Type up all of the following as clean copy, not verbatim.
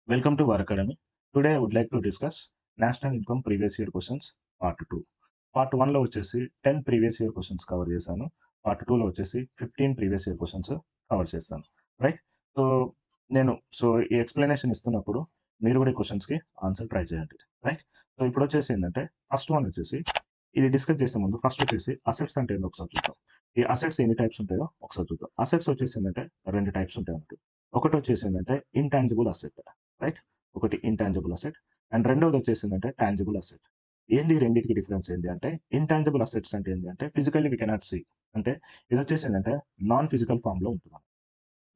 Welcome to War Academy. Today I would like to discuss National Income Previous Year Questions Part 2. Part 1లో వచ్చేసి 10 previous year questions cover చేశాను. Part 2లో వచ్చేసి 15 previous year questions cover చేస్తాను. Right. So ఈ explanation ఇస్తున్నప్పుడు మీరు కూడా ఈ క్వశ్చన్స్కి ఆన్సర్ ట్రై చేయండి. రైట్. సో ఇప్పుడు వచ్చేసి ఏంటంటే ఫస్ట్ వన్ వచ్చేసి ఇది డిస్కస్ చేసే ముందు ఫస్ట్ వచ్చేసి అసెట్స్ అంటే ఏంటో ఒకసారి చూద్దాం. ఈ అసెట్స్ ఎన్ని టైప్స్ ఉంటాయో ఒకసారి చూద్దాం. అసెట్స్ వచ్చేసి ఏంటంటే రెండు టైప్స్ ఉంటాయి అన్నట్టు. ఒకటి వచ్చేసి ఏంటంటే ఇంటాంజిబుల్ అసెట్. రైట్. ఒకటి ఇంటాంజిబుల్ అసెట్ అండ్ రెండవది వచ్చేసి ఏంటంటే టాంజిబుల్ అసెట్. ఏంది రెండింటికి డిఫరెన్స్ ఏంటి అంటే ఇంటాంజిబుల్ అసెట్స్ అంటే ఏంటి అంటే ఫిజికల్లీ వి కెనాట్ సీ. అంటే ఇది వచ్చేసి ఏంటంటే నాన్ ఫిజికల్ ఫామ్ లో ఉంటుంది.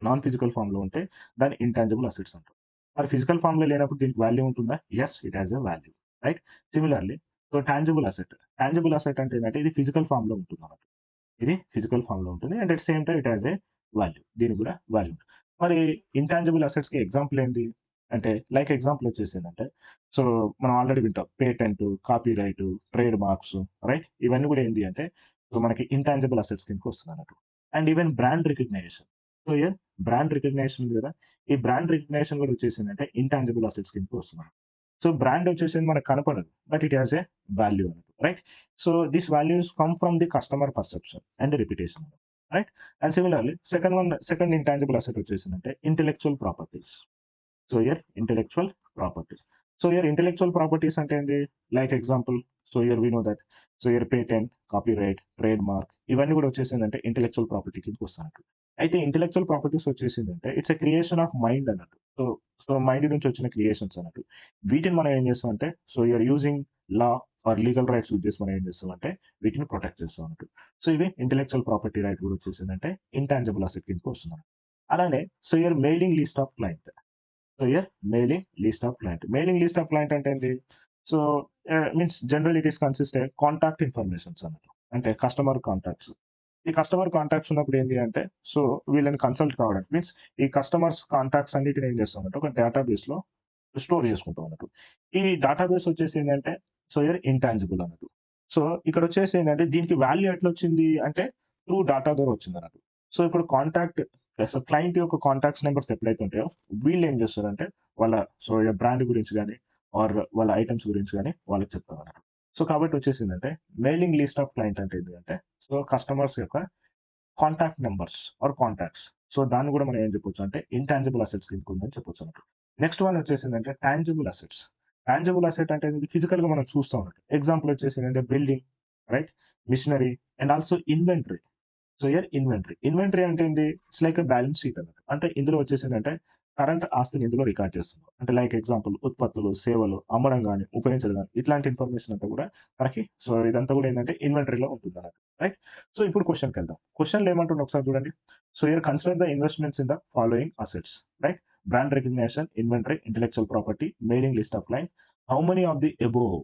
నాన్ ఫిజికల్ ఫామ్ లో ఉంటే దాన్ని ఇంటాంజిబుల్ అసెట్స్ అంటారు. మరి ఫిజికల్ ఫామ్ లో లేనప్పుడు దీనికి వాల్యూ ఉంటుందా? Yes, it has a value. Right. Similarly tangible asset అంటే ఏంటంటే ఇది ఫిజికల్ ఫామ్ లో ఉంటుంది అన్నట్టు. ఇది ఫిజికల్ ఫామ్ లో ఉంటుంది and at same time it has a value. దీనికి కూడా వాల్యూ ఉంటుంది. మరి ఇంటాంజిబుల్ అసెట్స్ కి ఎగ్జాంపుల్ ఏంటి అంటే లైక్ ఎగ్జాంపుల్ వచ్చేసి ఏంటంటే సో మనం ఆల్రెడీ వింటాం patent, copy right, trade marks. Right. ఇవన్నీ కూడా ఏంటి అంటే సో మనకి ఇంటాంజిబుల్ అసెట్స్ కిందకి వస్తుంది అన్నట్టు. And even brand recognition. So year brand recognition ఉంది కదా, ఈ బ్రాండ్ రికగ్నైజేషన్ కూడా వచ్చేసిందంటే ఇంటాంజిబుల్ అసెట్స్ కిందకి వస్తుంది. సో బ్రాండ్ వచ్చేసి మనకు కనపడదు but it has a value అన్నట్టు. Right. So this values come from the customer perception and repetition. Right. And similarly second intangible asset వచ్చేసిందంటే intellectual properties. So here intellectual property. So here intellectual properties అంటే ఏంది? Like example so here we know that so here patent, copyright, trademark ఇవన్నీ కూడా వచ్చేసిందంటే intellectual property కిందకి వస్తున్నట్టు. అయితే intellectual properties వచ్చేసిందంటే it's a creation of mind అన్నట్టు. సో మైండ్ నుంచి వచ్చిన క్రియేషన్స్ అన్నట్టు. వీటిని మనం ఏం చేస్తామంటే so you're using law or legal rights use చేసి మనం ఏం చేస్తామంటే వీటిని ప్రొటెక్ట్ చేస్తాం అన్నట్టు. సో ఇవి ఇంటెలెక్చువల్ ప్రాపర్టీ రైట్ కూడా వచ్చేసిందంటే ఇంటాంజిబుల్ అసెట్ కిందకి వస్తున్నారు. అలానే so your mailing list of client. So here mailing list of client. Mailing list of client అంటే ఏంది? So means general it is consist contact informations అన్నట్టు. అంటే కస్టమర్ కాంటాక్ట్స్. ఈ customer contacts ఉన్నప్పుడు ఏంటి అంటే సో వీళ్ళని కన్సల్ట్ కావడానికి మీన్స్ ఈ కస్టమర్స్ కాంటాక్ట్స్ అన్నిటిని ఏం చేస్తామంటే ఒక డేటాబేస్ లో స్టోర్ చేసుకుంటాం అన్నట్టు. ఈ డేటాబేస్ వచ్చేసి ఏంటంటే సో హియర్ ఇంటాంజిబుల్ అన్నట్టు. సో ఇక్కడ వచ్చేసి ఏంటంటే దీనికి వాల్యూ ఎట్లా వచ్చింది అంటే త్రూ డేటా ద్వారా వచ్చింది అన్నట్టు. సో ఇప్పుడు కాంటాక్ట్ సో క్లయింట్ యొక్క కాంటాక్ట్స్ నెంబర్స్ ఎప్పుడైతే ఉంటాయో వీళ్ళు ఏం చేస్తారంటే వాళ్ళ సో బ్రాండ్ గురించి కానీ ఆర్ వాళ్ళ ఐటమ్స్ గురించి కానీ వాళ్ళకి చెప్తారు అన్నట్టు. సో కాబట్టి వచ్చేసిందంటే మెయిలింగ్ లిస్ట్ ఆఫ్ క్లయింట్ అంటే ఏంటంటే సో కస్టమర్స్ యొక్క contact numbers or contacts. So దాన్ని కూడా మనం ఏం చెప్పొచ్చు అంటే ఇంటాంజిబుల్ అసెట్స్ కిందకు ఉందని చెప్పొచ్చు అన్నట్టు. నెక్స్ట్ వన్ వచ్చేసిందంటే టాంజిబుల్ అసెట్స్. టాంజిబుల్ అసెట్ అంటే ఇది ఫిజికల్ గా మనం చూస్తాం అన్నట్టు. ఎగ్జాంపుల్ వచ్చేసిందంటే building, right, machinery and also inventory. So here inventory అంటే ఏంది? It's like a balance sheet అన్నట్టు. అంటే ఇందులో వచ్చేసిందంటే కరెంట్ ఆస్తిని ఇందులో రికార్డ్ చేస్తున్నాం. అంటే లైక్ ఎగ్జాంపుల్ ఉత్పత్తులు, సేవలు అమ్మడం గాని, ఉపయోగించడం గాని ఇట్లాంటి ఇన్ఫర్మేషన్ అంతా కూడా మనకి సో ఇదంతా కూడా ఏంటంటే ఇన్వెంటరీలో ఉంటుందన్నట్టు. రైట్. సో ఇప్పుడు క్వెషన్‌కెళ్దాం. క్వెషన్‌లో ఏమంటుండో ఒకసారి చూడండి. So here consider the investments in the following assets. Right. Brand recognition, inventory, intellectual property, mailing list of client. How many of the above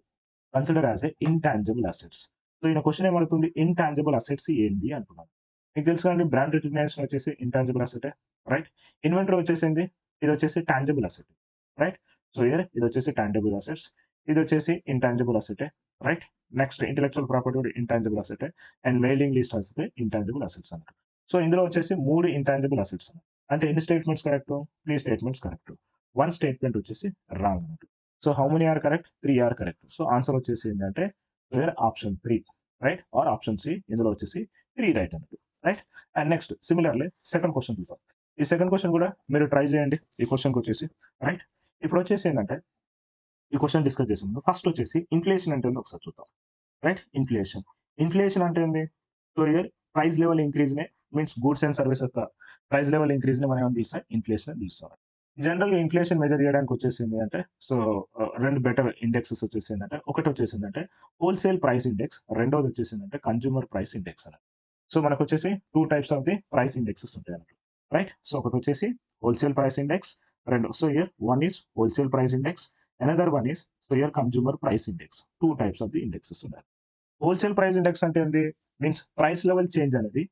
consider as a intangible assets? So ఈయన question ఏమడుగుతుంది? Intangible assets ఏంది అంటున్నాడు. మీకు తెలుసు కదండీ brand recognition వచ్చేసి intangible అసెటే. Right. Inventory వచ్చేసింది. ఇదొచ్చేసి tangible asset. Right. So here ఇదొచ్చేసి టాంజిబుల్ అసెట్స్. ఇదొచ్చేసి ఇంటాంజిబుల్ అసెటే. రైట్. నెక్స్ట్ ఇంటెలెక్చువల్ ప్రాపర్టీ కూడా ఇంటాంజిబుల్ అసెటే. అండ్ మెయిలింగ్ లిస్ట్ అసెటే ఇంటాంజిబుల్ అసెట్స్ అన్నట్టు. సో ఇందులో వచ్చేసి 3 ఇంటాంజిబుల్ అసెట్స్ అన్నట్టు. అంటే ఎన్ని statements correct? 3 statements correct. 1 statement వచ్చేసి రాంగ్ అన్నట్టు. So how many are correct? 3 are correct. So answer వచ్చేసి ఏంటంటే here option 3. Right. Or option C ఇందులో వచ్చేసి 3 రైట్ అన్నట్టు. Right. And next similarly second question చూద్దాం. ఈ సెకండ్ క్వెషన్ కూడా మీరు ట్రై చేయండి. ఈ క్వెషన్‌కి వచ్చేసి రైట్. ఇప్పుడు వచ్చేసి ఏంటంటే ఈ క్వెషన్ డిస్కస్ చేసే ముందు ఫస్ట్ వచ్చేసి ఇన్‌ఫ్లేషన్ అంటే ఏందో ఒకసారి చూద్దాం. రైట్. ఇన్‌ఫ్లేషన్ అంటే ఏంది? సో హియర్ ప్రైస్ లెవెల్ ఇంక్రీజ్‌నే మీన్స్ గూడ్స్ అండ్ సర్వీస్ యొక్క ప్రైస్ లెవెల్ ఇంక్రీజ్‌ని మనం ఏమని పిలుస్తాం? ఇన్‌ఫ్లేషన్ అని పిలుస్తాం. జనరల్‌గా ఇన్‌ఫ్లేషన్ మెజర్ చేయడానికి వచ్చేసింది అంటే సో 2 బెటర్ ఇండెక్సెస్ వచ్చేసిందంటే ఒకటి వచ్చేసిందంటే హోల్‌సేల్ ప్రైస్ ఇండెక్స్. రెండోది వచ్చేసిందంటే కన్స్యూమర్ ప్రైస్ ఇండెక్స్ అని. సో మనకొచ్చేసి 2 types of the price indexes ఉంటాయన్నమాట. రైట్. సో ఒకటొచ్చేసి wholesale price index. So here one is wholesale price index. Another one is so here consumer price index. 2 types of the indexes ఉన్నాయి. Wholesale price index అంటే ఏంది? Means price level change అనేది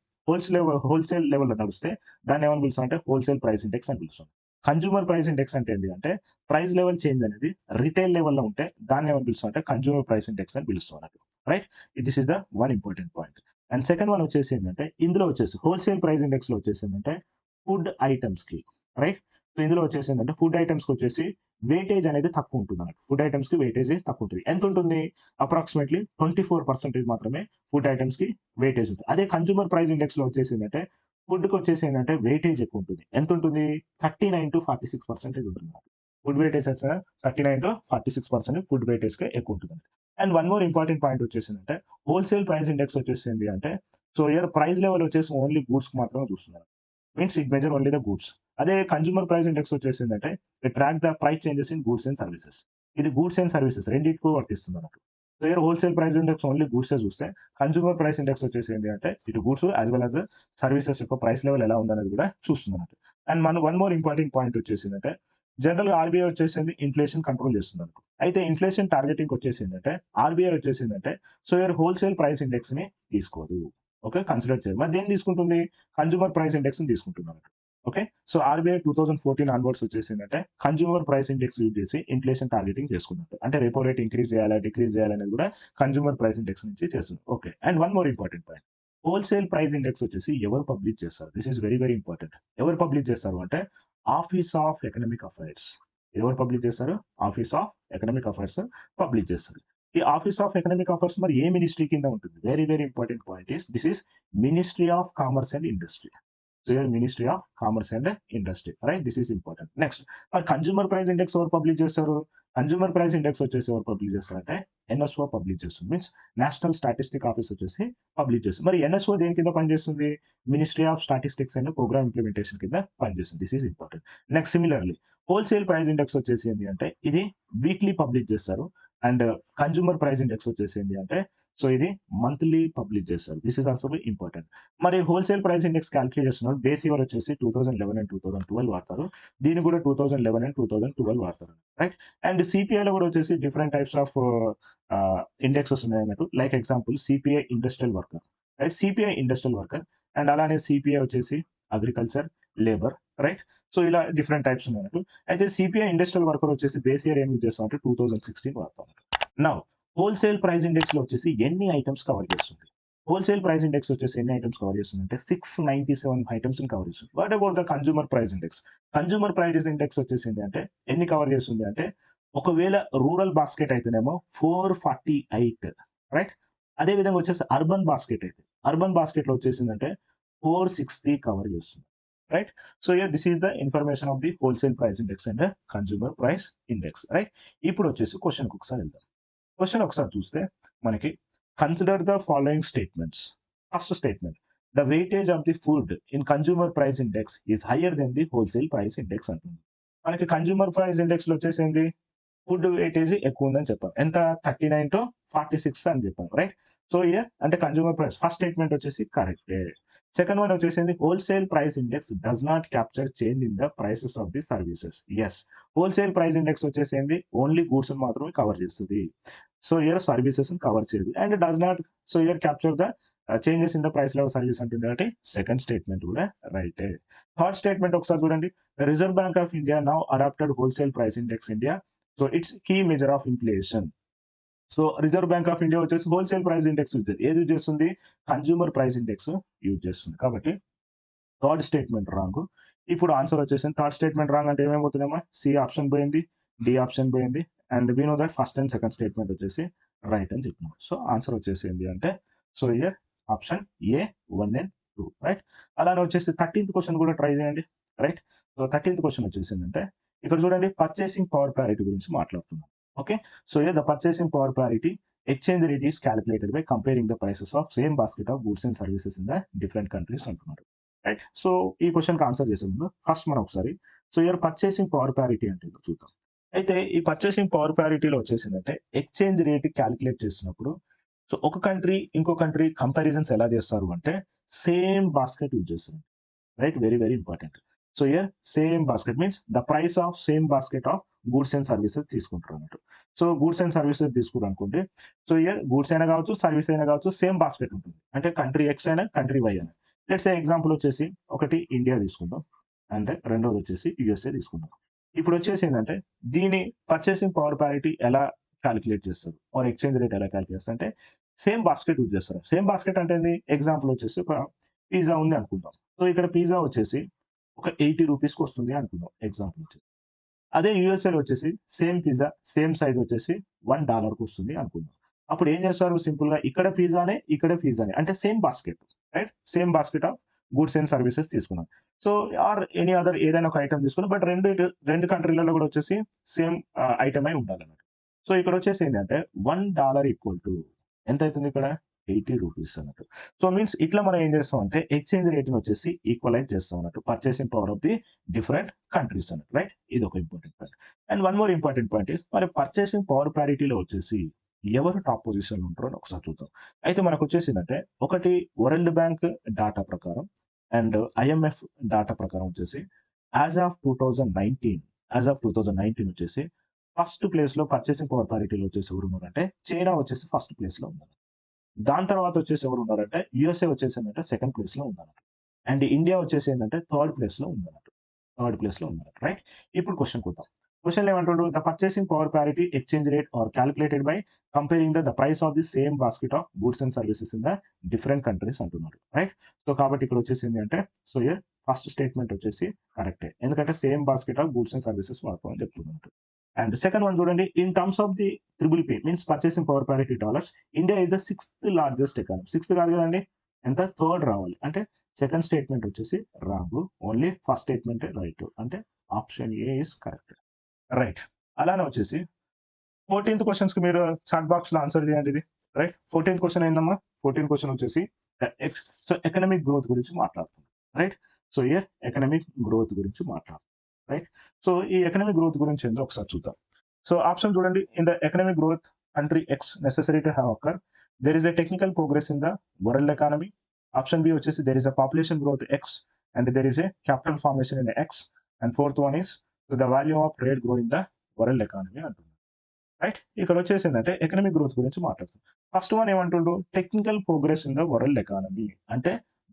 wholesale లెవెల్‌లో నడుస్తే దాన్ని ఏమని పిలుస్తాం అంటే హోల్‌సేల్ ప్రైస్ ఇండెక్స్ అని పిలుస్తాం. కన్స్యూమర్ ప్రైస్ ఇండెక్స్ అంటే ఏంది అంటే ప్రైస్ లెవెల్ చేంజ్ అనేది రిటైల్ లెవెల్‌లో ఉంటే దాన్ని ఏమని పిలుస్తాం అంటే కన్స్యూమర్ ప్రైస్ ఇండెక్స్ అని పిలుస్తాం అన్నట్టు. Right. This is the one important point. And second one వచ్చేసి ఏంటంటే ఇందులో వచ్చేసి హోల్‌సేల్ ప్రైస్ ఇండెక్స్‌లో వచ్చేసి ఏంటంటే ఫుడ్ ఐటెమ్స్‌కి. రైట్. సో, ఇందులో వచ్చేసి ఏంటంటే ఫుడ్ ఐటెమ్స్‌కి వచ్చేసి వెయిటేజ్ అనేది తక్కువ ఉంటుందన్నమాట. ఫుడ్ ఐటెమ్స్‌కి వెయిటేజ్ తక్కువ ఉంటుంది. ఎంత ఉంటుంది? అప్రాక్సిమేట్‌లీ 24% మాత్రమే ఫుడ్ ఐటెమ్స్‌కి వెయిటేజ్ ఉంటుంది. అదే కన్స్యూమర్ ప్రైస్ ఇండెక్స్‌లో వచ్చేసి ఏంటంటే ఫుడ్‌కి వచ్చేసి ఏంటంటే వెయిటేజ్ ఎక్కువ ఉంటుంది. ఎంత ఉంటుంది? 39-46% ఉంటుందన్నమాట. ఫుడ్ వెయిటేజ్ వచ్చేసి 39-46% ఫుడ్ వెయిటేజ్‌కే ఎక్కువ ఉంటుందండి. And one more important point వచ్చేసిందంటే హోల్‌సేల్ ప్రైస్ ఇండెక్స్ వచ్చేసింది అంటే సో, హియర్ ప్రైస్ లెవెల్ వచ్చేసి ఓన్లీ గూడ్స్‌కి మాత్రమే చూస్తున్నారు. Means it measure only the goods. అదే కన్స్యూమర్ ప్రైస్ ఇండెక్స్ వచ్చేసిందంటే it track the price changes in goods and services. ఇది గూడ్స్ అండ్ సర్వీసెస్ రెండిటికి వర్తిస్తుందన్నట్టు. So, here wholesale price index only గూడ్సే చూస్తే, కన్స్యూమర్ ప్రైస్ ఇండెక్స్ వచ్చేసి ఏంటి అంటే ఇటు goods as well as services యొక్క ప్రైస్ లెవెల్ ఎలా ఉందనేది కూడా చూస్తుందన్నట్టు. And one more important point వచ్చేసిందంటే జనరల్‌గా ఆర్‌బీఐ వచ్చేసింది ఇన్‌ఫ్లేషన్ కంట్రోల్ చేస్తుందనుకో. అయితే ఇన్‌ఫ్లేషన్ టార్గెటింగ్‌కి వచ్చేసిందంటే ఆర్‌బీఐ వచ్చేసిందంటే సో, హియర్ హోల్‌సేల్ ప్రైస్ ఇండెక్స్‌ని తీసుకోదు. ఓకే. కన్సిడర్ చేయదు. మరి దేన్ని తీసుకుంటుంది? కన్స్యూమర్ ప్రైస్ ఇండెక్స్‌ని తీసుకుంటుందన్నమాట. ఓకే. సో, ఆర్‌బీఐ 2014 ఆన్వర్డ్స్ వచ్చేసిందంటే కన్స్యూమర్ ప్రైస్ ఇండెక్స్ యూజ్ చేసి ఇన్‌ఫ్లేషన్ టార్గెటింగ్ చేసుకున్నట్టు. అంటే రెపో రేట్ ఇంక్రీజ్ చేయాలా? డిక్రీజ్ చేయాలా? అనేది కూడా కన్స్యూమర్ ప్రైస్ ఇండెక్స్ నుంచి చేస్తుంది. Okay. And one more important point. Wholesale price index వచ్చేసి ఎవరు పబ్లిష్ చేస్తారు? This is very very important. ఎవరు పబ్లిష్ చేస్తారు అంటే ఆఫీస్ ఆఫ్ ఎకనామిక్ అఫైర్స్. ఎవరు పబ్లిష్ చేస్తారు? Office of economic affairs publish చేస్తారు. ఈ ఆఫీస్ ఆఫ్ ఎకనామిక్ అఫైర్స్ మరి ఏ మినిస్ట్రీ కింద ఉంటుంది? Very very important point this is ministry of commerce and industry. So your Ministry of Commerce and Industry, right? This is important. Next, మరి consumer price index ఎవరు publish చేస్తారు? Consumer price index వచ్చేసి ఎవరు publish చేస్తారంటే NSO publish చేస్తుంది. Means national statistic office వచ్చేసి publish చేస్తుంది. మరి ఎన్ఎస్ఓ దేని కింద పనిచేస్తుంది? Ministry of statistics and programme implementation కింద పనిచేస్తుంది. This is important. Next similarly wholesale price index వచ్చేసి ఏంది అంటే ఇది వీక్లీ పబ్లిష్ చేస్తారు. అండ్ కన్స్యూమర్ ప్రైస్ ఇండెక్స్ వచ్చేసి ఏంది అంటే సో ఇది మంత్లీ పబ్లిష్ చేస్తారు. This is also important. మరి హోల్‌సేల్ ప్రైస్ ఇండెక్స్ కాలిక్యులేట్ చేస్తున్నప్పుడు బేస్ ఇయర్ వచ్చేసి 2011 అండ్ 2012 వాడతారు. దీన్ని కూడా 2011 అండ్ 2012 వాడతారు. రైట్? అండ్ సీపీఐలో కూడా వచ్చేసి డిఫరెంట్ టైప్స్ ఆఫ్ ఇండెక్సెస్ ఉన్నాయన్నట్టు. Like example CPI industrial worker. Right? CPI industrial worker and అలానే సీపీఐ వచ్చేసి అగ్రికల్చర్, లేబర్. రైట్? సో ఇలా డిఫరెంట్ టైప్స్ ఉన్నాయన్నట్టు. అయితే సీపీఐ ఇండస్ట్రియల్ వర్కర్ వచ్చేసి బేస్ ఇయర్ ఏం యూజ్ చేస్తామంటే 2016 వాడతాం. నౌ హోల్‌సేల్ ప్రైస్ ఇండెక్స్‌లో వచ్చేసి ఎన్ని ఐటెమ్స్ కవర్ చేస్తుంది? హోల్‌సేల్ ప్రైస్ ఇండెక్స్ వచ్చేసి ఎన్ని ఐటెమ్స్ కవర్ చేస్తుందంటే 697 ఐటెమ్స్‌ని కవర్ చేస్తుంది. What about the consumer price index? Consumer price index వచ్చేసింది అంటే ఎన్ని కవర్ చేస్తుంది అంటే ఒకవేళ రూరల్ బాస్కెట్ అయితేనేమో 448 రైట్? అదే విధంగా వచ్చేసి అర్బన్ బాస్కెట్ అయితే అర్బన్ బాస్కెట్‌లో వచ్చేసిందంటే 460 కవర్ చేస్తుంది. Right? So here this is the information of the wholesale price index and consumer price index. Right? ఇప్పుడు వచ్చేసి క్వెషన్‌కి ఒకసారి వెళ్దాం. క్వెషన్ ఒకసారి చూస్తే మనకి consider the following statements. First statement the weightage of the food in consumer price index is higher than the wholesale price index అంటుంది. మనకి కన్స్యూమర్ ప్రైస్ ఇండెక్స్‌లో వచ్చేసింది ఫుడ్ వెయిటేజ్ ఎక్కువ ఉందని చెప్పాం. ఎంత 39-46 అని చెప్పాం. రైట్? సో హియర్ అంటే కన్స్యూమర్ ప్రైస్ ఫస్ట్ స్టేట్మెంట్ వచ్చేసి కరెక్టే. సెకండ్ వన్ వచ్చేసింది wholesale price index does not capture change in the prices of the services. Yes. Wholesale price index వచ్చేసింది ఓన్లీ గూడ్స్‌ని మాత్రమే కవర్ చేస్తది. సో హియర్ సర్వీసెస్‌ని కవర్ చేయదు. And does not so here capture the changes in the price level service అంటుంది కాబట్టి second statement కూడా రైటే. Third statement ఒకసారి చూడండి. The reserve bank of India now adapted wholesale price index India. So it's key measure of inflation. So reserve bank of India వచ్చేసి wholesale price index use చేస్తుంది. ఏది use చేస్తుంది? Consumer price index use చేస్తుంది. కాబట్టి third statement wrong. ఇప్పుడు answer వచ్చేసింది. Third statement wrong అంటే ఏమేమవుతుందమ్మా? సి ఆప్షన్ పోయింది. డి ఆప్షన్ పోయింది. And we know that first and second statement వచ్చేసి రైట్ అని చెప్పినాం. సో ఆన్సర్ వచ్చేసి ఏంది అంటే so here option A 1 and 2 right. అలానే వచ్చేసి 13థ్ క్వెషన్ కూడా ట్రై చేయండి. రైట్. సో 13థ్ క్వెషన్ వచ్చేసిందంటే ఇక్కడ చూడండి పర్చేసింగ్ పవర్ పారిటీ గురించి మాట్లాడుతున్నాం. Okay. So here the purchasing power parity exchange rate is calculated by comparing the prices of same basket of goods and services in the different countries అంటున్నారు. Right. So ఈ క్వెషన్‌కి answer చేసే ముందు first మనం ఒకసారి so here purchasing power parity అంటే ఏంటో చూద్దాం. అయితే ఈ పర్చేసింగ్ పవర్ పారిటీలో వచ్చేసిందంటే ఎక్స్చేంజ్ రేట్ కాలిక్యులేట్ చేసినప్పుడు సో ఒక కంట్రీ ఇంకో కంట్రీ కంపారిజన్స్ ఎలా చేస్తారు అంటే సేమ్ బాస్కెట్ యూజ్ చేస్తారు. Right? Very very important. So here same basket means the price of same basket of goods and services తీసుకుంటారు అన్నట్టు. సో గూడ్స్ అండ్ సర్వీసెస్ తీసుకున్నారు అనుకోండి. సో హియర్ గూడ్స్ అయినా కావచ్చు, సర్వీస్ అయినా కావచ్చు సేమ్ బాస్కెట్ ఉంటుంది. అంటే కంట్రీ ఎక్స్ అయినా, కంట్రీ వై అయినా. లెట్స్ సే ఎగ్జాంపుల్ వచ్చేసి ఒకటి ఇండియా తీసుకుందాం. అంటే రెండోది వచ్చేసి యూఎస్ఏ తీసుకుందాం. ఇప్పుడు వచ్చేసి ఏందంటే దీని పర్చేసింగ్ పవర్ పారిటీ ఎలా కాలిక్యులేట్ చేస్తారు? ఆర్ ఎక్స్చేంజ్ రేట్ ఎలా కాలిక్యులేట్ చేస్తారు అంటే సేమ్ బాస్కెట్ యూజ్ చేస్తారు. సేమ్ బాస్కెట్ అంటే ఏంది? ఎగ్జాంపుల్ వచ్చేసి ఒక పిజ్జా ఉంది అనుకుందాం. సో ఇక్కడ పిజ్జా వచ్చేసి ఒక 80 రూపీస్‌కి వస్తుంది అనుకుందాం ఎగ్జాంపుల్ వచ్చి. అదే యూఎస్ఏలో వచ్చేసి సేమ్ పిజ్జా, సేమ్ సైజ్ వచ్చేసి $1కి వస్తుంది అనుకుందాం. అప్పుడు ఏం చేస్తారు సింపుల్‌గా ఇక్కడ పిజ్జానే, ఇక్కడ పిజ్జానే అంటే same basket right? Same basket of goods and services తీసుకున్నాం. సో, ఆర్ ఎనీ అదర్ ఏదైనా ఒక ఐటెమ్ తీసుకున్నాం. బట్ 2 కంట్రీలలో కూడా వచ్చేసి సేమ్ ఐటెమే ఉండాలన్నమాట. సో, ఇక్కడొచ్చేసి ఏంటంటే $1 ఈక్వల్ టు ఎంతైతుంది ఇక్కడ? 80 రూపీస్ అన్నట్టు. సో, మీన్స్ ఇట్లా మనం ఏం చేస్తామంటే ఎక్స్‌చేంజ్ రేట్‌ని వచ్చేసి ఈక్వలైజ్ చేస్తాం అన్నట్టు. Purchasing power of the different countries అన్నట్టు. రైట్? ఇదొక important point. And one more important point is మరి పర్చేసింగ్ పవర్ పారిటీలో వచ్చేసి ఎవరు టాప్ పొజిషన్‌లో ఉంటారో అని ఒకసారి చూద్దాం. అయితే మనకొచ్చేసిందంటే ఒకటి వరల్డ్ బ్యాంక్ డాటా ప్రకారం అండ్ ఐఎంఎఫ్ డాటా ప్రకారం వచ్చేసి యాస్ ఆఫ్ 2019 వచ్చేసి ఫస్ట్ ప్లేస్‌లో పర్చేసింగ్ పవర్ పారిటీలో వచ్చేసి ఎవరున్నారంటే చైనా వచ్చేసి ఫస్ట్ ప్లేస్‌లో ఉంది. దాని తర్వాత వచ్చేసి ఎవరున్నారంటే యూఎస్ఏ వచ్చేసిందంటే సెకండ్ ప్లేస్‌లో ఉందన్నమాట. అండ్ ఇండియా వచ్చేసి ఏందంటే థర్డ్ ప్లేస్‌లో ఉందన్నట్టు. థర్డ్ ప్లేస్‌లో ఉందన్నట్టు. రైట్? ఇప్పుడు క్వెషన్‌కొద్దాం. క్వెషన్‌లో ఏమంటుండు? The purchasing power parity exchange rate are calculated by comparing the price of the same basket of goods and services in the different countries అంటున్నాడు. రైట్? సో, కాబట్టి ఇక్కడ వచ్చేసింది అంటే సో, హియర్ ఫస్ట్ స్టేట్మెంట్ వచ్చేసి కరెక్టే. ఎందుకంటే same basket of goods and services వాడతాం అని చెప్తున్నట్టు. అండ్ సెకండ్ వన్ చూడండి. In terms of the triple P means purchasing power parity dollars India is the sixth largest economy. Sixth కాదు కదండీ. ఎంత? థర్డ్ రావాలి. అంటే సెకండ్ స్టేట్మెంట్ వచ్చేసి రాంగ్. ఓన్లీ ఫస్ట్ స్టేట్మెంటే రైట్. అంటే option A is correct. Right. అలానే వచ్చేసి 14థ్ క్వెషన్స్‌కి మీరు చాట్ బాక్స్‌లో ఆన్సర్ చేయండి ఇది. రైట్. 14థ్ క్వెషన్ ఏందమ్మా? 14థ్ క్వెషన్ వచ్చేసి సో, ఎకనామిక్ గ్రోత్ గురించి మాట్లాడుతుంది. Right. So, here economic growth గురించి మాట్లాడుతుంది. రైట్. సో, ఈ ఎకనామిక్ గ్రోత్ గురించి ఏందో ఒకసారి చూద్దాం. సో, ఆప్షన్ చూడండి. In the economic growth country X necessary to have occur there is a technical progress in the world economy. Option B వచ్చేసి there is a population growth X and there is a capital formation in X and fourth one is the value of trade grow in the world economy అంటున్నారు. Right? ఇక్కడ వచ్చేసిందంటే economic growth గురించి మాట్లాడుతుంది. First one ఏమంటుండు? Technical progress in the world economy అంటే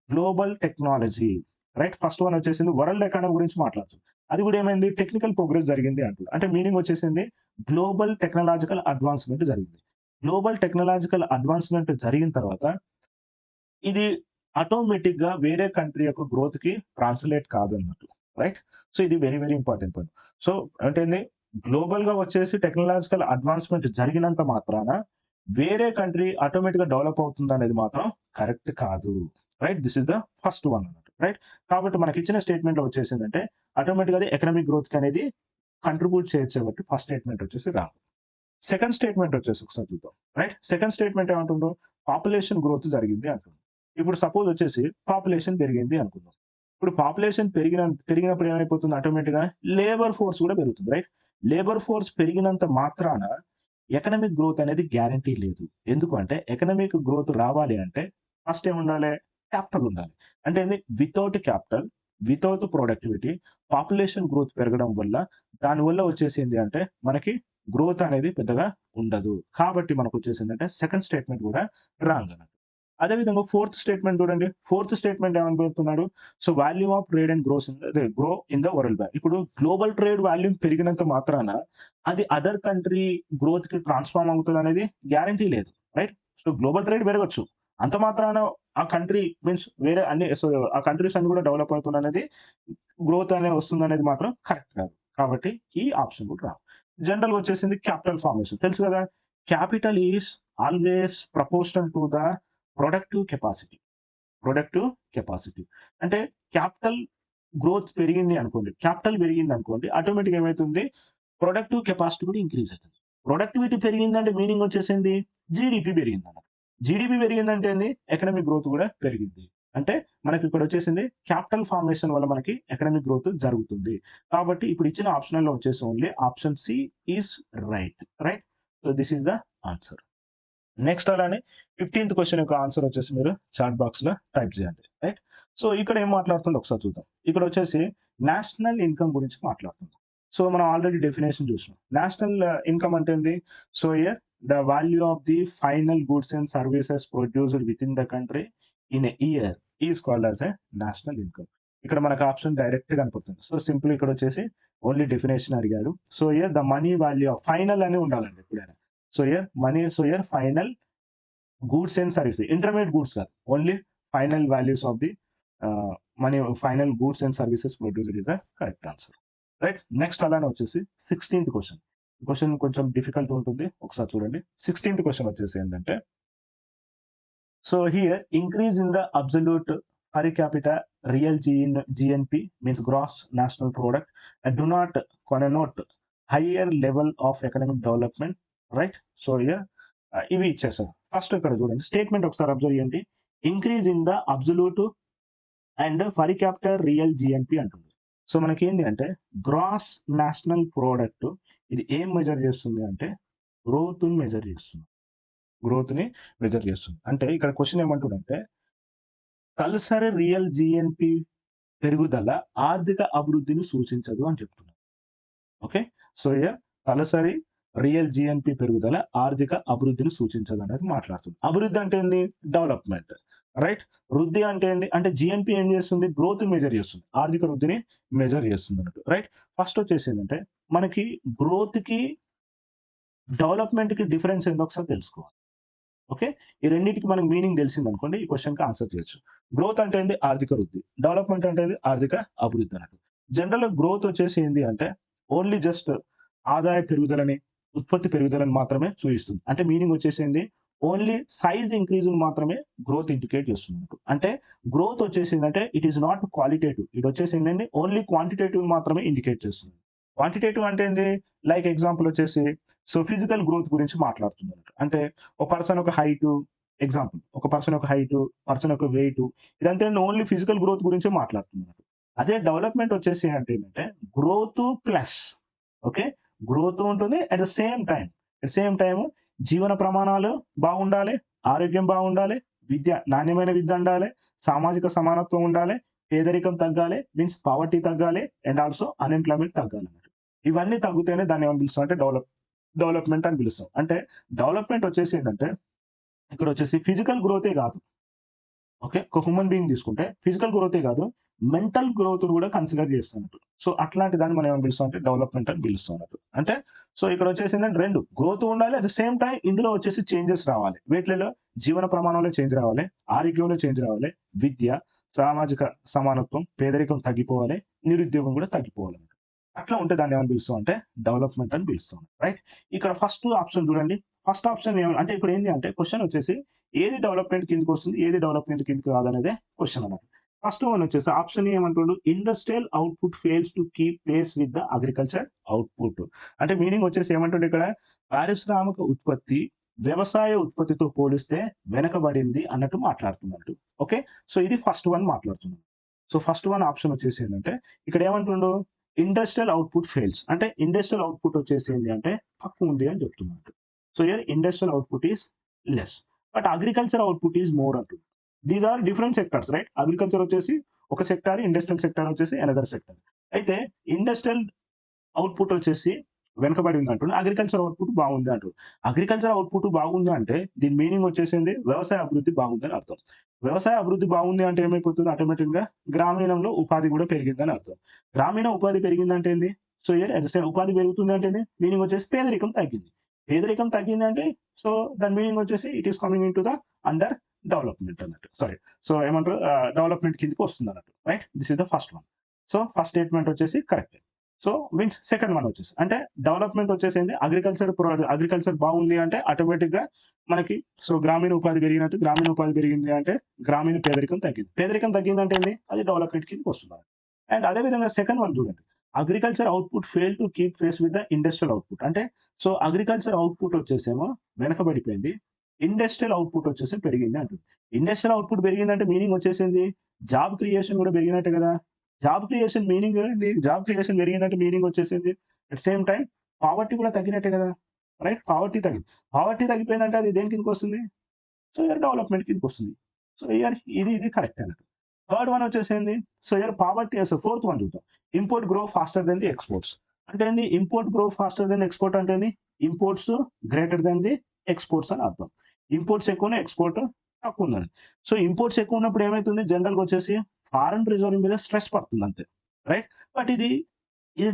global technology. Right? First one వచ్చేసింది world economy గురించి మాట్లాడుతుంది. అది కూడా ఏమైంది? టెక్నికల్ ప్రోగ్రెస్ జరిగింది అంటుంది. అంటే మీనింగ్ వచ్చేసింది గ్లోబల్ టెక్నాలాజికల్ అడ్వాన్స్‌మెంట్ జరిగింది. గ్లోబల్ టెక్నాలాజికల్ అడ్వాన్స్‌మెంట్ జరిగిన తర్వాత ఇది ఆటోమేటిక్‌గా వేరే కంట్రీ యొక్క గ్రోత్‌కి ట్రాన్స్‌లేట్ కాదన్నట్టు. రైట్? సో, ఇది very, very important point. So, అంటే ఏంది? గ్లోబల్‌గా వచ్చేసి టెక్నాలాజికల్ అడ్వాన్స్‌మెంట్ జరిగినంత మాత్రాన వేరే కంట్రీ ఆటోమేటిక్‌గా డెవలప్ అవుతుందనేది మాత్రం కరెక్ట్ కాదు. Right? This is the first one అన్నట్టు. రైట్? కాబట్టి మనకిచ్చిన స్టేట్మెంట్‌లో వచ్చేసిందంటే ఆటోమేటిక్‌గా అది ఎకనామిక్ గ్రోత్‌కి అనేది కంట్రిబ్యూట్ చేయొచ్చు కాబట్టి ఫస్ట్ స్టేట్మెంట్ వచ్చేసి రాంగ్. సెకండ్ స్టేట్మెంట్ వచ్చేసి ఒకసారి చూద్దాం. రైట్? సెకండ్ స్టేట్మెంట్ ఏమంటుండు? పాపులేషన్ గ్రోత్ జరిగింది అంటుండు. ఇప్పుడు సపోజ్ వచ్చేసి పాపులేషన్ పెరిగింది అనుకుందాం. ఇప్పుడు పాపులేషన్ పెరిగినప్పుడు ఏమైపోతుంది ఆటోమేటిక్‌గా లేబర్ ఫోర్స్ కూడా పెరుగుతుంది. రైట్? లేబర్ ఫోర్స్ పెరిగినంత మాత్రాన ఎకనామిక్ గ్రోత్ అనేది గ్యారంటీ లేదు. ఎందుకు అంటే ఎకనామిక్ గ్రోత్ రావాలి అంటే ఫస్ట్ ఏముండాలి? క్యాపిటల్ ఉండాలి. అంటే ఏంది? Without capital, without productivity population growth పెరగడం వల్ల దానివల్ల వచ్చేసింది అంటే మనకి గ్రోత్ అనేది పెద్దగా ఉండదు. కాబట్టి మనకొచ్చేసిందంటే సెకండ్ స్టేట్మెంట్ కూడా రాంగ్ అన్నట్టు. అదే విధంగా ఫోర్త్ స్టేట్మెంట్ చూడండి. ఫోర్త్ స్టేట్మెంట్ ఏమని so volume of trade and grow in the world bank. ఇప్పుడు గ్లోబల్ ట్రేడ్ వాల్యూమ్ పెరిగినంత మాత్రాన అది అదర్ కంట్రీ గ్రోత్‌కి ట్రాన్స్‌ఫార్మ్ అవుతదనేది గ్యారంటీ లేదు. రైట్? సో గ్లోబల్ ట్రేడ్ పెరగొచ్చు. అంత మాత్రాన ఆ కంట్రీ మీన్స్ వేరే అన్ని సో ఆ కంట్రీస్ అన్ని కూడా డెవలప్ అవుతుందనేది గ్రోత్ అనేది వస్తుందనేది మాత్రం కరెక్ట్ కాదు. కాబట్టి ఈ ఆప్షన్ కూడా రాంగ్. జనరల్‌గా వచ్చేసింది క్యాపిటల్ ఫార్మేషన్. తెలుసు కదా! Capital is always proportional to the productive capacity. Productive capacity. అంటే క్యాపిటల్ గ్రోత్ పెరిగింది అనుకోండి. క్యాపిటల్ పెరిగిందనుకోండి ఆటోమేటిక్‌గా ఏమైతుంది? ప్రొడక్టివ్ కెపాసిటీ కూడా ఇంక్రీజ్ అయితది. ప్రొడక్టివిటీ పెరిగిందంటే మీనింగ్ వచ్చేసింది జీడీపీ పెరిగిందన్నమాట. జీడీపీ పెరిగిందంటే ఏంది? ఎకనామిక్ గ్రోత్ కూడా పెరిగిద్ది. అంటే మనకి ఇక్కడ వచ్చేసింది క్యాపిటల్ ఫార్మేషన్ వల్ల మనకి ఎకనామిక్ గ్రోత్ జరుగుతుంది. కాబట్టి ఇప్పుడు ఇచ్చిన ఆప్షనల్‌లో వచ్చేసి only option C is right. Right? So this is the answer. Next అలానే 15థ్ క్వెషన్ యొక్క ఆన్సర్ వచ్చేసి మీరు చాట్ బాక్స్‌లో టైప్ చేయండి. రైట్? సో ఇక్కడ ఏం మాట్లాడుతుందో ఒకసారి చూద్దాం. ఇక్కడ వచ్చేసి నేషనల్ ఇన్‌కమ్ గురించి మాట్లాడుతుంది. సో మనం ఆల్రెడీ డెఫినిషన్ చూసినాం. నేషనల్ ఇన్‌కమ్ అంటే ఏంది? So here the value of the final goods and services produced within the country in a year is called as a national income. ఇక్కడ మనకు ఆప్షన్ డైరెక్ట్‌గా కనపడుతుంది. సో సింపుల్ ఇక్కడ వచ్చేసి ఓన్లీ డెఫినిషన్ అడిగాడు. So here the money value of final అని ఉండాలండి ఎప్పుడైనా. So here money so here final goods and services. Intermediate goods కాదు. Only final values of the money final goods and services produced is the correct answer. Right. Next అలానే వచ్చేసి 16th question. Question కొంచెం difficult ఉంటుంది. ఒకసారి చూడండి. 16th question వచ్చేసి ఏంటంటే, so here increase in the absolute per capita real GNP means gross national product and do not connote higher level of economic development, right? So here ఇవి ఇచ్చేసారు. First ఇక్కడ చూడండి స్టేట్మెంట్ ఒకసారి అబ్జర్వ్ చేయండి. Increase in the absolute and per capital real GNP అంటుంది. So మనకి ఏంటి అంటే గ్రాస్ నేషనల్ ప్రోడక్ట్ ఇది ఏం మెజర్ చేస్తుంది అంటే గ్రోత్ని మెజర్ చేస్తుంది. గ్రోత్ని మెజర్ చేస్తుంది అంటే ఇక్కడ క్వశ్చన్ ఏమంటుందంటే తలసరి రియల్ జిఎన్పి పెరుగుదల ఆర్థిక అభివృద్ధిని సూచించదు అని చెప్తున్నారు. ఓకే. సో ఇయర్ తలసరి రియల్ జిఎన్పి పెరుగుదల ఆర్థిక అభివృద్ధిని సూచించదు అనేది మాట్లాడుతుంది. అభివృద్ధి అంటే ఏంది? Development, right. వృద్ధి అంటే ఏంది? అంటే జిఎన్పి ఏం చేస్తుంది? గ్రోత్ మెజర్ చేస్తుంది, ఆర్థిక వృద్ధిని మెజర్ చేస్తుంది అన్నట్టు, రైట్. ఫస్ట్ వచ్చేసి ఏంటంటే మనకి గ్రోత్ కి డెవలప్మెంట్ కి డిఫరెన్స్ ఏందో ఒకసారి తెలుసుకోవాలి. ఓకే. ఈ రెండింటికి మనకి మీనింగ్ తెలిసింది అనుకోండి, ఈ క్వశ్చన్ కి ఆన్సర్ చేయొచ్చు. గ్రోత్ అంటే ఏంది? ఆర్థిక వృద్ధి. డెవలప్మెంట్ అంటే ఏంది? ఆర్థిక అభివృద్ధి అన్నట్టు. జనరల్ గా గ్రోత్ వచ్చేసి ఏంది అంటే ఓన్లీ జస్ట్ ఆదాయ పెరుగుదలని, ఉత్పత్తి పెరుగుదలని మాత్రమే సూచిస్తుంది. అంటే మీనింగ్ వచ్చేసి ఏంది? ఓన్లీ సైజ్ ఇంక్రీజ్ మాత్రమే గ్రోత్ ఇండికేట్ చేస్తుంది. అంటే గ్రోత్ వచ్చేసి ఏంటంటే ఇట్ ఈస్ నాట్ క్వాలిటేటివ్, ఇది వచ్చేసి ఏంటంటే ఓన్లీ క్వాంటిటేటివ్ మాత్రమే ఇండికేట్ చేస్తుంది. క్వాంటిటేటివ్ అంటే ఏంది? లైక్ ఎగ్జాంపుల్ వచ్చేసి సో ఫిజికల్ గ్రోత్ గురించి మాట్లాడుతుంది. అంటే ఒక పర్సన్ ఒక హైట్, ఎగ్జాంపుల్ ఒక పర్సన్ ఒక హైట్, పర్సన్ ఒక వెయిట్, ఇదంతా ఓన్లీ ఫిజికల్ గ్రోత్ గురించి మాట్లాడుతున్నారు. అదే డెవలప్మెంట్ వచ్చేసి అంటే ఏంటంటే గ్రోత్ ప్లస్, ఓకే, గ్రోత్ ఉంటుంది అట్ ద సేమ్ టైం జీవన ప్రమాణాలు బాగుండాలి, ఆరోగ్యం బాగుండాలి, నాణ్యమైన విద్య ఉండాలి, సామాజిక సమానత్వం ఉండాలి, పేదరికం తగ్గాలి, మీన్స్ పావర్టీ తగ్గాలి, అండ్ ఆల్సో అన్ఎంప్లాయ్మెంట్ తగ్గాలి. ఇవన్నీ తగ్గితేనే దాన్ని ఏమని పిలుస్తాం అంటే డెవలప్మెంట్ అని పిలుస్తాం. అంటే డెవలప్మెంట్ వచ్చేసి ఏంటంటే ఇక్కడ వచ్చేసి ఫిజికల్ గ్రోతే కాదు, ఓకే, ఒక హ్యూమన్ బీయింగ్ తీసుకుంటే ఫిజికల్ గ్రోతే కాదు, మెంటల్ గ్రోత్ కూడా కన్సిడర్ చేస్తున్నట్టు. సో అట్లాంటి దాన్ని మనం ఏమని పిలుస్తాం అంటే డెవలప్మెంట్ అని పిలుస్తున్నట్టు. అంటే సో ఇక్కడ వచ్చేసి ఏంటంటే రెండు గ్రోత్ ఉండాలి, అట్ ద సేమ్ టైం ఇందులో వచ్చేసి చేంజెస్ రావాలి. వీటిలో జీవన ప్రమాణంలో చేంజ్ రావాలి, ఆరోగ్యంలో చేంజ్ రావాలి, విద్య, సామాజిక సమానత్వం, పేదరికం తగ్గిపోవాలి, నిరుద్యోగం కూడా తగ్గిపోవాలి. అట్లా ఉంటే దాన్ని ఏమని పిలుస్తాం అంటే డెవలప్మెంట్ అని పిలుస్తాం, రైట్. ఇక్కడ ఫస్ట్ ఆప్షన్ చూడండి. ఫస్ట్ ఆప్షన్ అంటే ఇప్పుడు ఏంటి అంటే క్వశ్చన్ వచ్చేసి ఏది డెవలప్మెంట్ కిందకి వస్తుంది, ఏది డెవలప్మెంట్ కిందకి రాదనేదే క్వశ్చన్ అన్నమాట. ఫస్ట్ వన్ వచ్చేసి ఆప్షన్ ఏమంటుండు, industrial output fails to keep pace with the agriculture output. అంటే మీనింగ్ వచ్చేసి ఏమంటుండే ఇక్కడ పారిశ్రామిక ఉత్పత్తి వ్యవసాయ ఉత్పత్తితో పోలిస్తే వెనకబడింది అన్నట్టు మాట్లాడుతున్నట్టు. ఓకే. సో ఇది ఫస్ట్ వన్ మాట్లాడుతున్నాం. సో ఫస్ట్ వన్ ఆప్షన్ వచ్చేసి ఏంటంటే ఇక్కడ ఏమంటుండు ఇండస్ట్రియల్ అవుట్పుట్ ఫెయిల్స్, అంటే ఇండస్ట్రియల్ అవుట్పుట్ వచ్చేసి ఏంటి అంటే తక్కువ ఉంది అని చెప్తున్నట్టు. So here industrial output is less but agriculture output is more అంటుంది. These are different sectors, right. Agriculture వచ్చేసి ఒక సెక్టార్, ఇండస్ట్రియల్ సెక్టార్ వచ్చేసి అనదర్ సెక్టర్. అయితే ఇండస్ట్రియల్ అవుట్పుట్ వచ్చేసి వెనకబడి ఉంది అంటుంది, అగ్రికల్చర్ అవుట్పుట్ బాగుంది అంటుంది. అగ్రికల్చర్ అవుట్పుట్ బాగుంది అంటే దీని మీనింగ్ వచ్చేసింది వ్యవసాయ అభివృద్ధి బాగుంది అని అర్థం. వ్యవసాయ అభివృద్ధి బాగుంది అంటే ఏమైపోతుంది, ఆటోమేటిక్ గా గ్రామీణంలో ఉపాధి కూడా పెరిగిందని అర్థం. గ్రామీణ ఉపాధి పెరిగిందంటే ఏంది? సో ఇయర్ ఉపాధి పెరుగుతుంది అంటే మీనింగ్ వచ్చేసి పేదరికం తగ్గింది. పేదరికం తగ్గింది అంటే సో దాని మీనింగ్ వచ్చేసి it is coming into the under development అన్నట్టు. సారీ, సో ఏమంటారు డెవలప్మెంట్ కిందకి వస్తుంది అన్నట్టు, right. This is the first one. So first statement వచ్చేసి correct. So means second one వచ్చేసి అంటే డెవలప్మెంట్ వచ్చేసి అగ్రికల్చర్ బాగుంది అంటే ఆటోమేటిక్ గా మనకి సో గ్రామీణ ఉపాధి పెరిగినట్టు, గ్రామీణ ఉపాధి పెరిగింది అంటే గ్రామీణ పేదరికం తగ్గింది. పేదరికం తగ్గింది అంటే ఏంటి, అది డెవలప్మెంట్ కిందకి వస్తుంది. అండ్ అదే విధంగా సెకండ్ వన్ చూడండి, agriculture output fail to keep face with the industrial output. అంటే సో అగ్రికల్చర్ అవుట్పుట్ వచ్చేసేమో వెనకబడిపోయింది, ఇండస్ట్రియల్ అవుట్పుట్ వచ్చేసి పెరిగింది అంటుంది. ఇండస్ట్రియల్ అవుట్పుట్ పెరిగిందంటే మీనింగ్ వచ్చేసింది జాబ్ క్రియేషన్ కూడా పెరిగినట్టే కదా. జాబ్ క్రియేషన్ మీనింగ్ ఏంది, జాబ్ క్రియేషన్ పెరిగిందంటే మీనింగ్ వచ్చేసింది అట్ సేమ్ టైం పావర్టీ కూడా తగ్గినట్టే కదా, రైట్. పావర్టీ తగ్గిపోయిందంటే అది దేని కిందకి వస్తుంది, సో ఇయర్ డెవలప్మెంట్ కిందకి వస్తుంది. సో ఇయర్ ఇది కరెక్ట్ అన్నట్టు. థర్డ్ వన్ వచ్చేసింది so here poverty. So fourth one చూద్దాం, import grow faster than the exports. అంటే ఏంది import grow faster than export అంటే ఏంది, imports greater than the exports అని అర్థం. ఇంపోర్ట్స్ ఎక్కువ, ఎక్స్పోర్ట్ తక్కువ ఉందని. సో ఇంపోర్ట్స్ ఎక్కువ ఉన్నప్పుడు ఏమైతుంది, జనరల్ గా వచ్చేసి ఫారెన్ రిజర్వ్ మీద స్ట్రెస్ పడుతుంది అంతే, రైట్. బట్ ఇది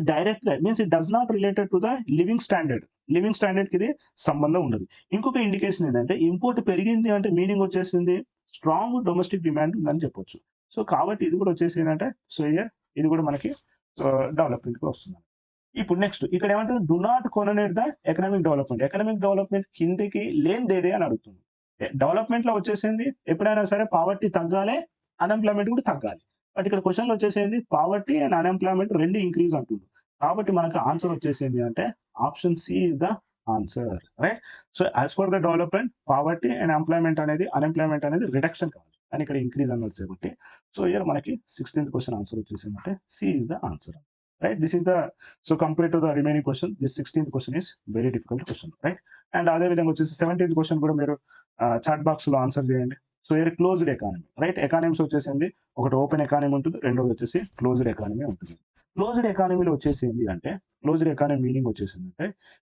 direct means it does not related to the living standard కి ఇది సంబంధం ఉండదు. ఇంకొక ఇండికేషన్ ఏంటంటే ఇంపోర్ట్ పెరిగింది అంటే మీనింగ్ వచ్చేసింది స్ట్రాంగ్ డొమెస్టిక్ డిమాండ్ ఉందని చెప్పొచ్చు. సో కాబట్టి ఇది కూడా వచ్చేసి ఏంటంటే సో ఇయర్ ఇది కూడా మనకి డెవలప్మెంట్కి వస్తుంది. ఇప్పుడు నెక్స్ట్ ఇక్కడ ఏమంటారు, do not connote the economic development. Economic development కిందకి లేనిదేదే అని అడుగుతుంది. డెవలప్మెంట్ లో వచ్చేసింది ఎప్పుడైనా సరే పావర్టీ తగ్గాలి, అన్ఎంప్లాయ్మెంట్ కూడా తగ్గాలి. బట్ ఇక్కడ క్వశ్చన్ లో వచ్చేసింది పావర్టీ అండ్ అన్ఎంప్లాయ్మెంట్ రెండు ఇంక్రీజ్ అంటుంది. కాబట్టి మనకు ఆన్సర్ వచ్చేసింది అంటే option C is the answer, right. So as for the development poverty and unemployment అనేది రిడక్షన్ కావాలి, అని ఇక్కడ ఇంక్రీజ్ అన్నది కాబట్టి సో ఇయర్ మనకి 16th క్వశ్చన్ ఆన్సర్ వచ్చేసిందంటే C is the answer, right. This is the so compare to the remaining question this 16th question is very difficult question, right. And అదే విధంగా వచ్చేసి 17th క్వశ్చన్ కూడా మీరు chat box లో answer చేయండి. So here closed economy, right. Economies వచ్చేసింది ఒకటి open economy ఉంటుంది, రెండోది వచ్చేసి క్లోజ్డ్ ఎకానమీ ఉంటుంది. క్లోజ్డ్ ఎకానమీలో వచ్చేసింది అంటే క్లోజ్డ్ ఎకానమీ మీనింగ్ వచ్చేసింది అంటే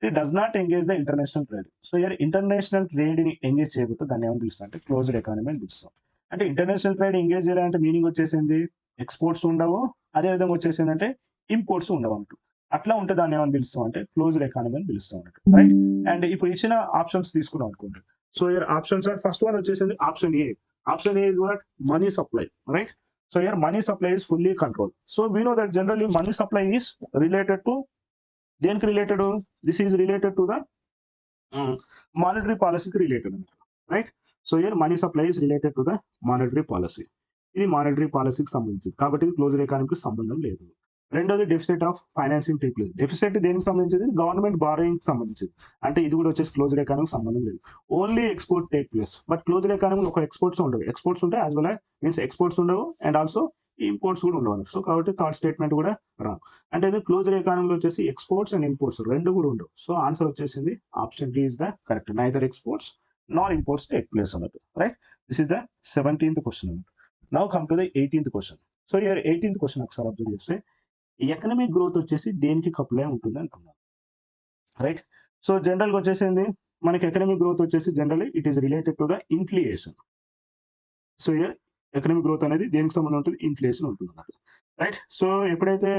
it does not engage the international trade. So year international trade ని ఎంగేజ్ చేయకపోతే దాన్ని ఏమని పిలుస్తాం అంటే క్లోజ్డ్ ఎకానమీ అని పిలుస్తాం. అంటే ఇంటర్నేషనల్ ట్రేడ్ ఎంగేజ్ చేయాలంటే మీనింగ్ వచ్చేసింది ఎక్స్పోర్ట్స్ ఉండవు, అదే విధంగా వచ్చేసింది అంటే ఇంపోర్ట్స్ ఉండవు అంటూ. అట్లా ఉంటే దాన్ని ఏమని పిలుస్తాం అంటే క్లోజ్డ్ ఎకానమీ అని పిలుస్తాం అన్నట్టు, రైట్. అండ్ ఇప్పుడు ఇచ్చిన ఆప్షన్స్ తీసుకున్నాం అనుకోండి. So here options are first one వచ్చేసింది option A. Option A is what money supply, right. So here money supply is fully controlled. So we know that generally money supply is related to దేనికి related, this is related to the monetary పాలసీకి related, right. So here money supply is related to the monetary policy. ఇది monetary పాలసీకి సంబంధించింది కాబట్టి ఇది closed ఎకానమీకి సంబంధం లేదు. రెండోది deficit of financing take place. Deficit దేనికి సంబంధించింది, గవర్నమెంట్ బారోయింగ్ సంబంధించింది, అంటే ఇది కూడా వచ్చేసి క్లోజ్డ్ ఎకానమీకి సంబంధం లేదు. Only export take place. But closed ఎకానమీలో ఒక ఎక్స్పోర్ట్స్ ఉండవు, ఎక్స్పోర్ట్స్ ఉంటాయి యాజ్ వెల్ మీన్స్ ఎక్స్పోర్ట్స్ ఉండవు అండ్ ఆల్సో ఇంపోర్ట్స్ కూడా ఉండవు. సో కాబట్టి థర్డ్ స్టేట్మెంట్ కూడా రాంగ్. అంటే ఇది క్లోజ్డ్ ఎకానమీలో వచ్చేసి ఎక్స్పోర్ట్స్ అండ్ ఇంపోర్ట్స్ రెండు కూడా ఉండవు. సో ఆన్సర్ వచ్చేసింది option D is the correct. Neither exports nor imports take place అన్నట్టు, right. This is the 17th question అన్నట్టు. Now come to the 18th question. So here 18th question ఒకసారి observe చేస్తే economic growth వచ్చేసి దేనికి couple అయి ఉంటుంది అంటున్నారు, right. So general గా వచ్చేసింది మనకి ఎకనామిక్ గ్రోత్ వచ్చేసి generally it is related to the inflation. So year economic growth అనేది దేనికి సంబంధం ఉంటుంది, ఇన్ఫ్లేషన్ ఉంటుంది అన్నట్టు, రైట్. సో ఎప్పుడైతే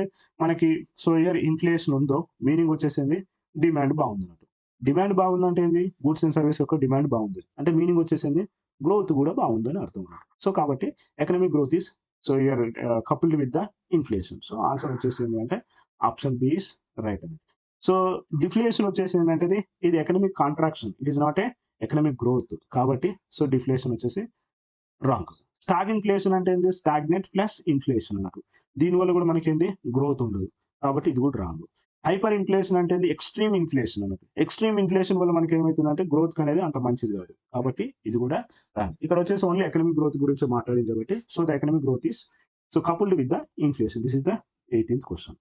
మనకి సో ఇయర్ ఇన్ఫ్లేషన్ ఉందో మీనింగ్ వచ్చేసింది డిమాండ్ బాగుంది అన్నట్టు. డిమాండ్ బాగుందంటే ఏంది, గూడ్స్ అండ్ సర్వీస్ యొక్క డిమాండ్ బాగుంది అంటే మీనింగ్ వచ్చేసింది గ్రోత్ కూడా బాగుందని అర్థం అన్నట్టు. సో కాబట్టి economic growth is so year coupled with the inflation. So answer వచ్చేసింది అంటే ఆప్షన్ బి ఇస్ రైట్ అండి. సో డిఫ్లేషన్ వచ్చేసింది అంటే ఇది economic contraction, it is not a economic growth కాబట్టి సో డిఫ్లేషన్ వచ్చేసి రాంగ్. స్టాగ్ ఇన్ఫ్లేషన్ అంటే ఏంది, స్టాగ్నెట్ ప్లస్ ఇన్ఫ్లేషన్ అన్నట్టు. దీనివల్ల కూడా మనకి ఏంది గ్రోత్ ఉండదు కాబట్టి ఇది కూడా రాంగ్. హైపర్ ఇన్ఫ్లేషన్ అంటే ఎక్స్ట్రీమ్ ఇన్ఫ్లేషన్ అన్నట్టు. ఎక్స్ట్రీమ్ ఇన్ఫ్లేషన్ వల్ల మనకి ఏమవుతుందంటే గ్రోత్ అనేది అంత మంచిది కాదు కాబట్టి ఇది కూడా రాంగ్. ఇక్కడ వచ్చేసి ఓన్లీ ఎకనామిక్ గ్రోత్ గురించి మాట్లాడింది కాబట్టి so the economic growth is so coupled with the inflation. This is the 18th question.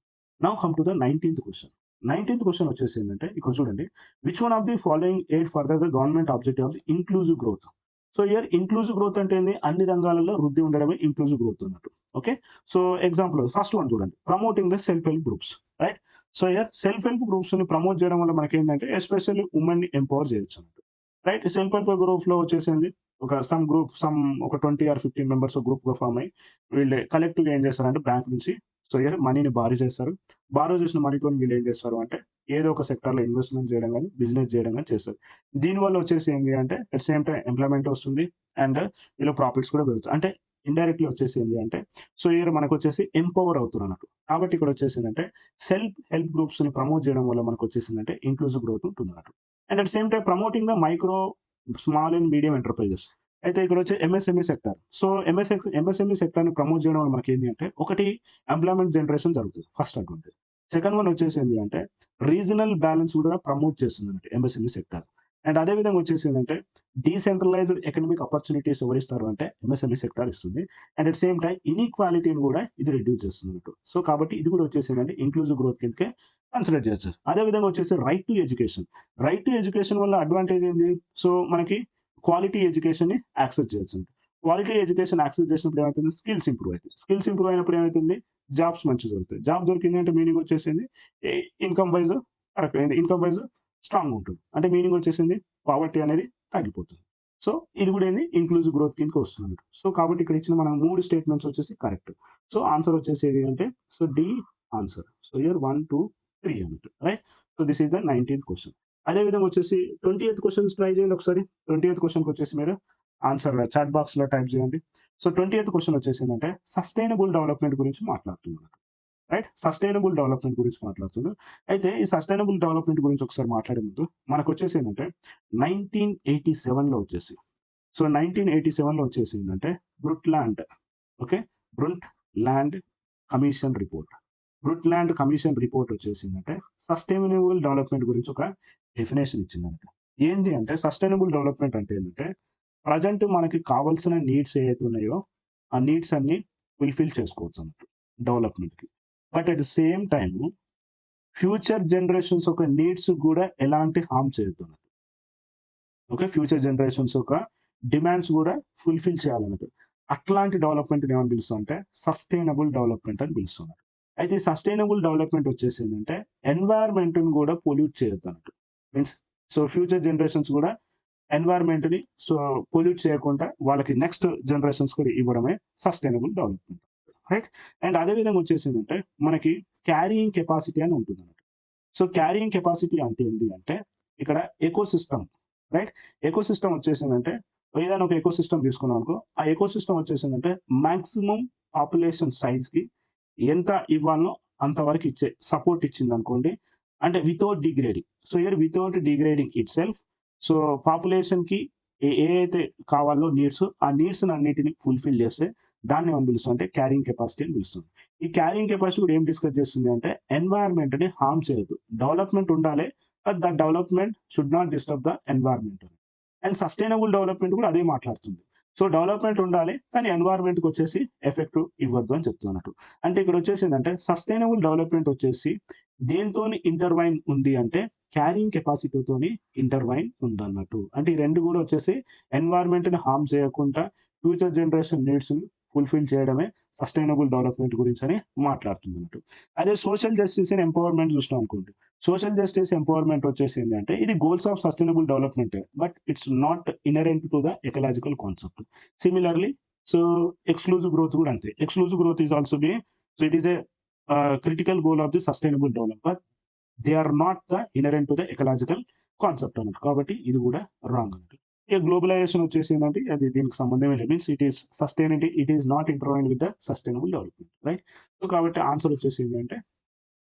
Now come to the 19th question. 19th question వచ్చేసి ఏంటంటే ఇక్కడ చూడండి, which one of the following aid further the government objective of the inclusive growth. So here inclusive growth అంటే ఏంది, అన్ని రంగాలలో వృద్ధి ఉండడమే ఇంక్లూజివ్ గ్రోత్ అన్నట్టు. Okay. So example first one చూడండి, promoting the self help groups, right. So year self help groups ని promote చేయడం వల్ల మనకి ఏంటంటే ఎస్పెషల్లీ ఉమెన్ ని ఎంపవర్ చేయొచ్చు అన్నట్టు, రైట్. సెల్ఫ్ హెల్ప్ గ్రూప్ లో వచ్చేసింది ఒక ఒక 20 or 15 మెంబర్స్ గ్రూప్ గా ఫామ్ అయ్యి వీళ్ళు కలెక్టివ్ గా ఏం చేస్తారంటే బ్యాంక్ నుంచి సో ఇయర్ మనీని బారో చేస్తారు. బారో చేసిన మనీతో వీళ్ళు ఏం చేస్తారు అంటే ఏదో ఒక సెక్టర్ లో ఇన్వెస్ట్మెంట్ చేయడం కానీ బిజినెస్ చేయడం కానీ చేస్తారు. దీనివల్ల వచ్చేసి ఏంటి అంటే అట్ సేమ్ టైం ఎంప్లాయ్మెంట్ వస్తుంది అండ్ వీళ్ళ ప్రాఫిట్స్ కూడా పెరుగుతాయి. అంటే ఇండైరెక్ట్లీ వచ్చేసి ఏంటి అంటే సో ఇయర్ మనకు వచ్చేసి ఎంపవర్ అవుతున్నారు అన్నట్టు. కాబట్టి ఇక్కడ వచ్చేసిందంటే సెల్ఫ్ హెల్ప్ గ్రూప్స్ ని ప్రమోట్ చేయడం వల్ల మనకు వచ్చేసిందంటే ఇంక్లూజివ్ గ్రోత్ ఉంటుంది అన్నట్టు. And at same time promoting the micro small and medium enterprises. అయితే ఇక్కడ వచ్చే MSME sector. So MSME sector ని ప్రమోట్ చేయడం వల్ల మనకి ఏంటి అంటే ఒకటి ఎంప్లాయ్మెంట్ జనరేషన్ జరుగుతుంది ఫస్ట్ అడ్వాంటేజ్. సెకండ్ వన్ వచ్చేసి ఏంటి అంటే రీజనల్ బ్యాలెన్స్ కూడా ప్రమోట్ చేస్తుంది అంటే ఎంఎస్ఎంఈ సెక్టర్. అండ్ అదే విధంగా వచ్చేసి ఏంటంటే డీసెంట్రలైజ్డ్ ఎకనామిక్ ఆపర్చునిటీస్ ఎవరిస్తారు అంటే ఎంఎస్ఎంఈ సెక్టర్ ఇస్తుంది. అండ్ అట్ సేమ్ టైం ఇన్ఈక్వాలిటీని కూడా ఇది రిడ్యూస్ చేస్తుంది అన్నట్టు. సో కాబట్టి ఇది కూడా వచ్చేసి ఏంటంటే ఇంక్లూజివ్ గ్రోత్ కిందకే కన్సిడర్ చేయొచ్చు. అదే విధంగా వచ్చేసి right to education. Right to education వల్ల అడ్వాంటేజ్ ఏంది, సో మనకి క్వాలిటీ ఎడ్యుకేషన్ ని యాక్సెస్ చేయొచ్చు. క్వాలిటీ ఎడ్యుకేషన్ యాక్సెస్ చేసినప్పుడు ఏమవుతుంది, స్కిల్స్ ఇంప్రూవ్ అవుతాయి. స్కిల్స్ ఇంప్రూవ్ అయినప్పుడు ఏమవుతుంది, జాబ్స్ మంచిగా దొరుకుతాయి. జాబ్ దొరికింది అంటే మీనింగ్ వచ్చేసింది ఇన్కమ్ వైజ్ కరెక్ట్ అయింది, ఇన్కమ్ వైజ్ స్ట్రాంగ్ ఉంటుంది. అంటే మీనింగ్ వచ్చేసింది పావర్టీ అనేది తగ్గిపోతుంది. సో ఇది కూడా ఏంది ఇంక్లూజివ్ గ్రోత్ కిందకి వస్తుంది. సో కాబట్టి ఇక్కడ ఇచ్చిన మనం 3 స్టేట్మెంట్స్ వచ్చేసి కరెక్ట్. సో ఆన్సర్ వచ్చేసి ఏది అంటే so D answer. So year 1, 2, 3 అన్నట్టు, right. So this is the 19th question. అదే విధంగా వచ్చేసి 20th క్వశ్చన్స్ ట్రై చేయండి ఒకసారి. 20th క్వశ్చన్కి వచ్చేసి మీరు ఆన్సర్ చాట్ బాక్స్‌లో టైప్ చేయండి. సో, 20థ్ క్వెషన్ వచ్చేసిందంటే సస్టైనబుల్ డెవలప్‌మెంట్ గురించి మాట్లాడుతున్నాను. రైట్? సస్టైనబుల్ డెవలప్‌మెంట్ గురించి మాట్లాడుతున్నాను. అయితే ఈ సస్టైనబుల్ డెవలప్‌మెంట్ గురించి ఒకసారి మాట్లాడే ముందు మనకొచ్చేసేందంటే 1987లో వచ్చేసి. సో, 1987లో వచ్చేసిందంటే బ్రుంట్ okay. Brundtland commission report. Brundtland commission report వచ్చేసిందంటే సస్టైనబుల్ డెవలప్‌మెంట్ గురించి ఒక డెఫినిషన్ ఇచ్చిందనమాట. ఏంది అంటే సస్టైనబుల్ డెవలప్‌మెంట్ అంటే ఏందంటే ప్రెజెంట్ మనకి కావాల్సిన నీడ్స్ ఏవైతే ఉన్నాయో, ఆ నీడ్స్ అన్నీ ఫుల్‌ఫిల్ చేసుకోవచ్చన్నట్టు డెవలప్‌మెంట్‌కి. But at the same time future generations యొక్క నీడ్స్ గూడా ఎలాంటి హార్మ్ చేయొద్దన్నట్టు. ఓకే. ఫ్యూచర్ జనరేషన్స్ యొక్క డిమాండ్స్ గూడా ఫుల్‌ఫిల్ చేయాలన్నట్టు. అట్లాంటి డెవలప్‌మెంట్‌ని ఏమని పిలుస్తామంటే సస్టైనబుల్ డెవలప్‌మెంట్ అని పిలుస్తున్నారు. అయితే ఈ సస్టైనబుల్ డెవలప్‌మెంట్ వచ్చేసిందంటే ఎన్వైర్న్‌మెంట్‌ని గూడా పొల్యూట్ చేయొద్దన్నట్టు. మీన్స్ సో ఫ్యూచర్ జనరేషన్స్ గూడా ఎన్వైర్న్‌మెంట్‌ని సో పొల్యూట్ చేయకుండా వాళ్ళకి నెక్స్ట్ జనరేషన్స్ కూడా ఇవ్వడమే సస్టైనబుల్ డెవలప్‌మెంట్. రైట్? అండ్ అదే విధంగా వచ్చేసిందంటే మనకి క్యారీయింగ్ కెపాసిటీ అని ఉంటుందన్నమాట. సో క్యారీయింగ్ కెపాసిటీ అంటే ఏంది అంటే ఇక్కడ ఎకోసిస్టమ్ రైట్? ఎకోసిస్టమ్ వచ్చేసిందంటే ఏదైనా ఒక ఎకోసిస్టమ్ తీసుకున్నాం అనుకో, ఆ ఎకోసిస్టమ్ వచ్చేసిందంటే మాక్సిమం పాపులేషన్ సైజ్‌కి ఎంత ఇవ్వాలనో అంతవరకు ఇచ్చే సపోర్ట్ ఇచ్చిందనుకోండి. అంటే without degrading. So here without degrading itself so పాపులేషన్‌కి ఏయైతే కావాలో నీడ్స్, ఆ నీడ్స్‌నన్నిటిని ఫుల్‌ఫిల్ చేస్తే దాన్ని ఏమని పిలుస్తాం అంటే క్యారింగ్ కెపాసిటీ అని పిలుస్తాం. ఈ క్యారింగ్ కెపాసిటీ కూడా ఏం డిస్కస్ చేస్తుంది అంటే ఎన్వైర్న్‌మెంట్‌ని హార్మ్ చేయొద్దు. డెవలప్‌మెంట్ ఉండాలి. But that development should not disturb the environment. And sustainable development కూడా అదే మాట్లాడుతుంది. సో డెవలప్‌మెంట్ ఉండాలి. కానీ ఎన్వైర్న్‌మెంట్‌కొచ్చేసి ఎఫెక్ట్ ఇవ్వద్దు అని చెప్తున్నట్టు. అంటే ఇక్కడొచ్చేసిందంటే సస్టైనబుల్ డెవలప్‌మెంట్ వచ్చేసి దేనితోని ఇంటర్‌వైన్ ఉంది అంటే క్యారింగ్ కెపాసిటీతోని ఇంటర్‌వైన్ ఉందన్నట్టు. అంటే ఈ 2 గూడా వచ్చేసి ఎన్వైర్న్‌మెంట్‌ని హార్మ్ చేయకుండా ఫ్యూచర్ జనరేషన్ నీడ్స్‌ని ఫుల్‌ఫిల్ చేయడమే సస్టైనబుల్ డెవలప్‌మెంట్ గురించని మాట్లాడుతుందన్నట్టు. అదే సోషల్ జస్టిస్ అండ్ ఎంపవర్‌మెంట్ చూసినాం అనుకోండి. సోషల్ జస్టిస్ ఎంపవర్‌మెంట్ వచ్చేసి ఏందంటే ఇది గోల్స్ ఆఫ్ సస్టైనబుల్ డెవలప్‌మెంటే. But it's not inherent to the ecological concept. Similarly so exclusive growth గూడా అంతే. Exclusive growth is also be so it is a critical goal of the sustainable development. But they are not the inherent to the ecological concept అన్నట్టు. కాబట్టి ఇది గూడా wrong అన్నట్టు. ఇక globalisation వచ్చేసి ఏందంటే అది దీనికి సంబంధమే లేదు. Means it is not intertwined with the sustainable development. Right? So కాబట్టి ఆన్సర్ వచ్చేసి ఏంటంటే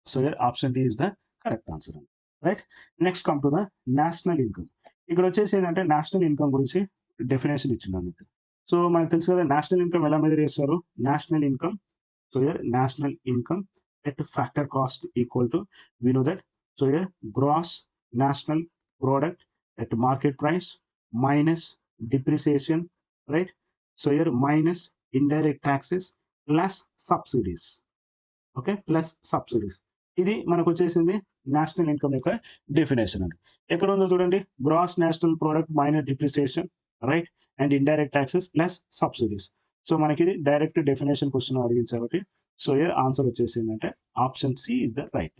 so here option D is the correct answer అండి. Right? Next come to the national income. ఇక్కడొచ్చేసి ఏందంటే నేషనల్ ఇన్‌కమ్ గురించి డెఫినిషన్ ఇచ్చిండన్నట్టు. సో మనకు తెలుసు కదా! నేషనల్ ఇన్‌కమ్ ఎలా మెజర్ చేస్తారు? National income so here national income at factor cost equal to we know that so here gross national product at market price minus depreciation right? So here minus indirect taxes plus subsidies. Okay. Plus subsidies. ఇది మనకొచ్చేసింది national income యొక్క definition అండి. ఎక్కడుందో చూడండి. Gross national product minus depreciation right? And indirect taxes plus subsidies. So మనకిది direct definition question అడిగింది కాబట్టి so here answer వచ్చేసిందంటే option C is the right.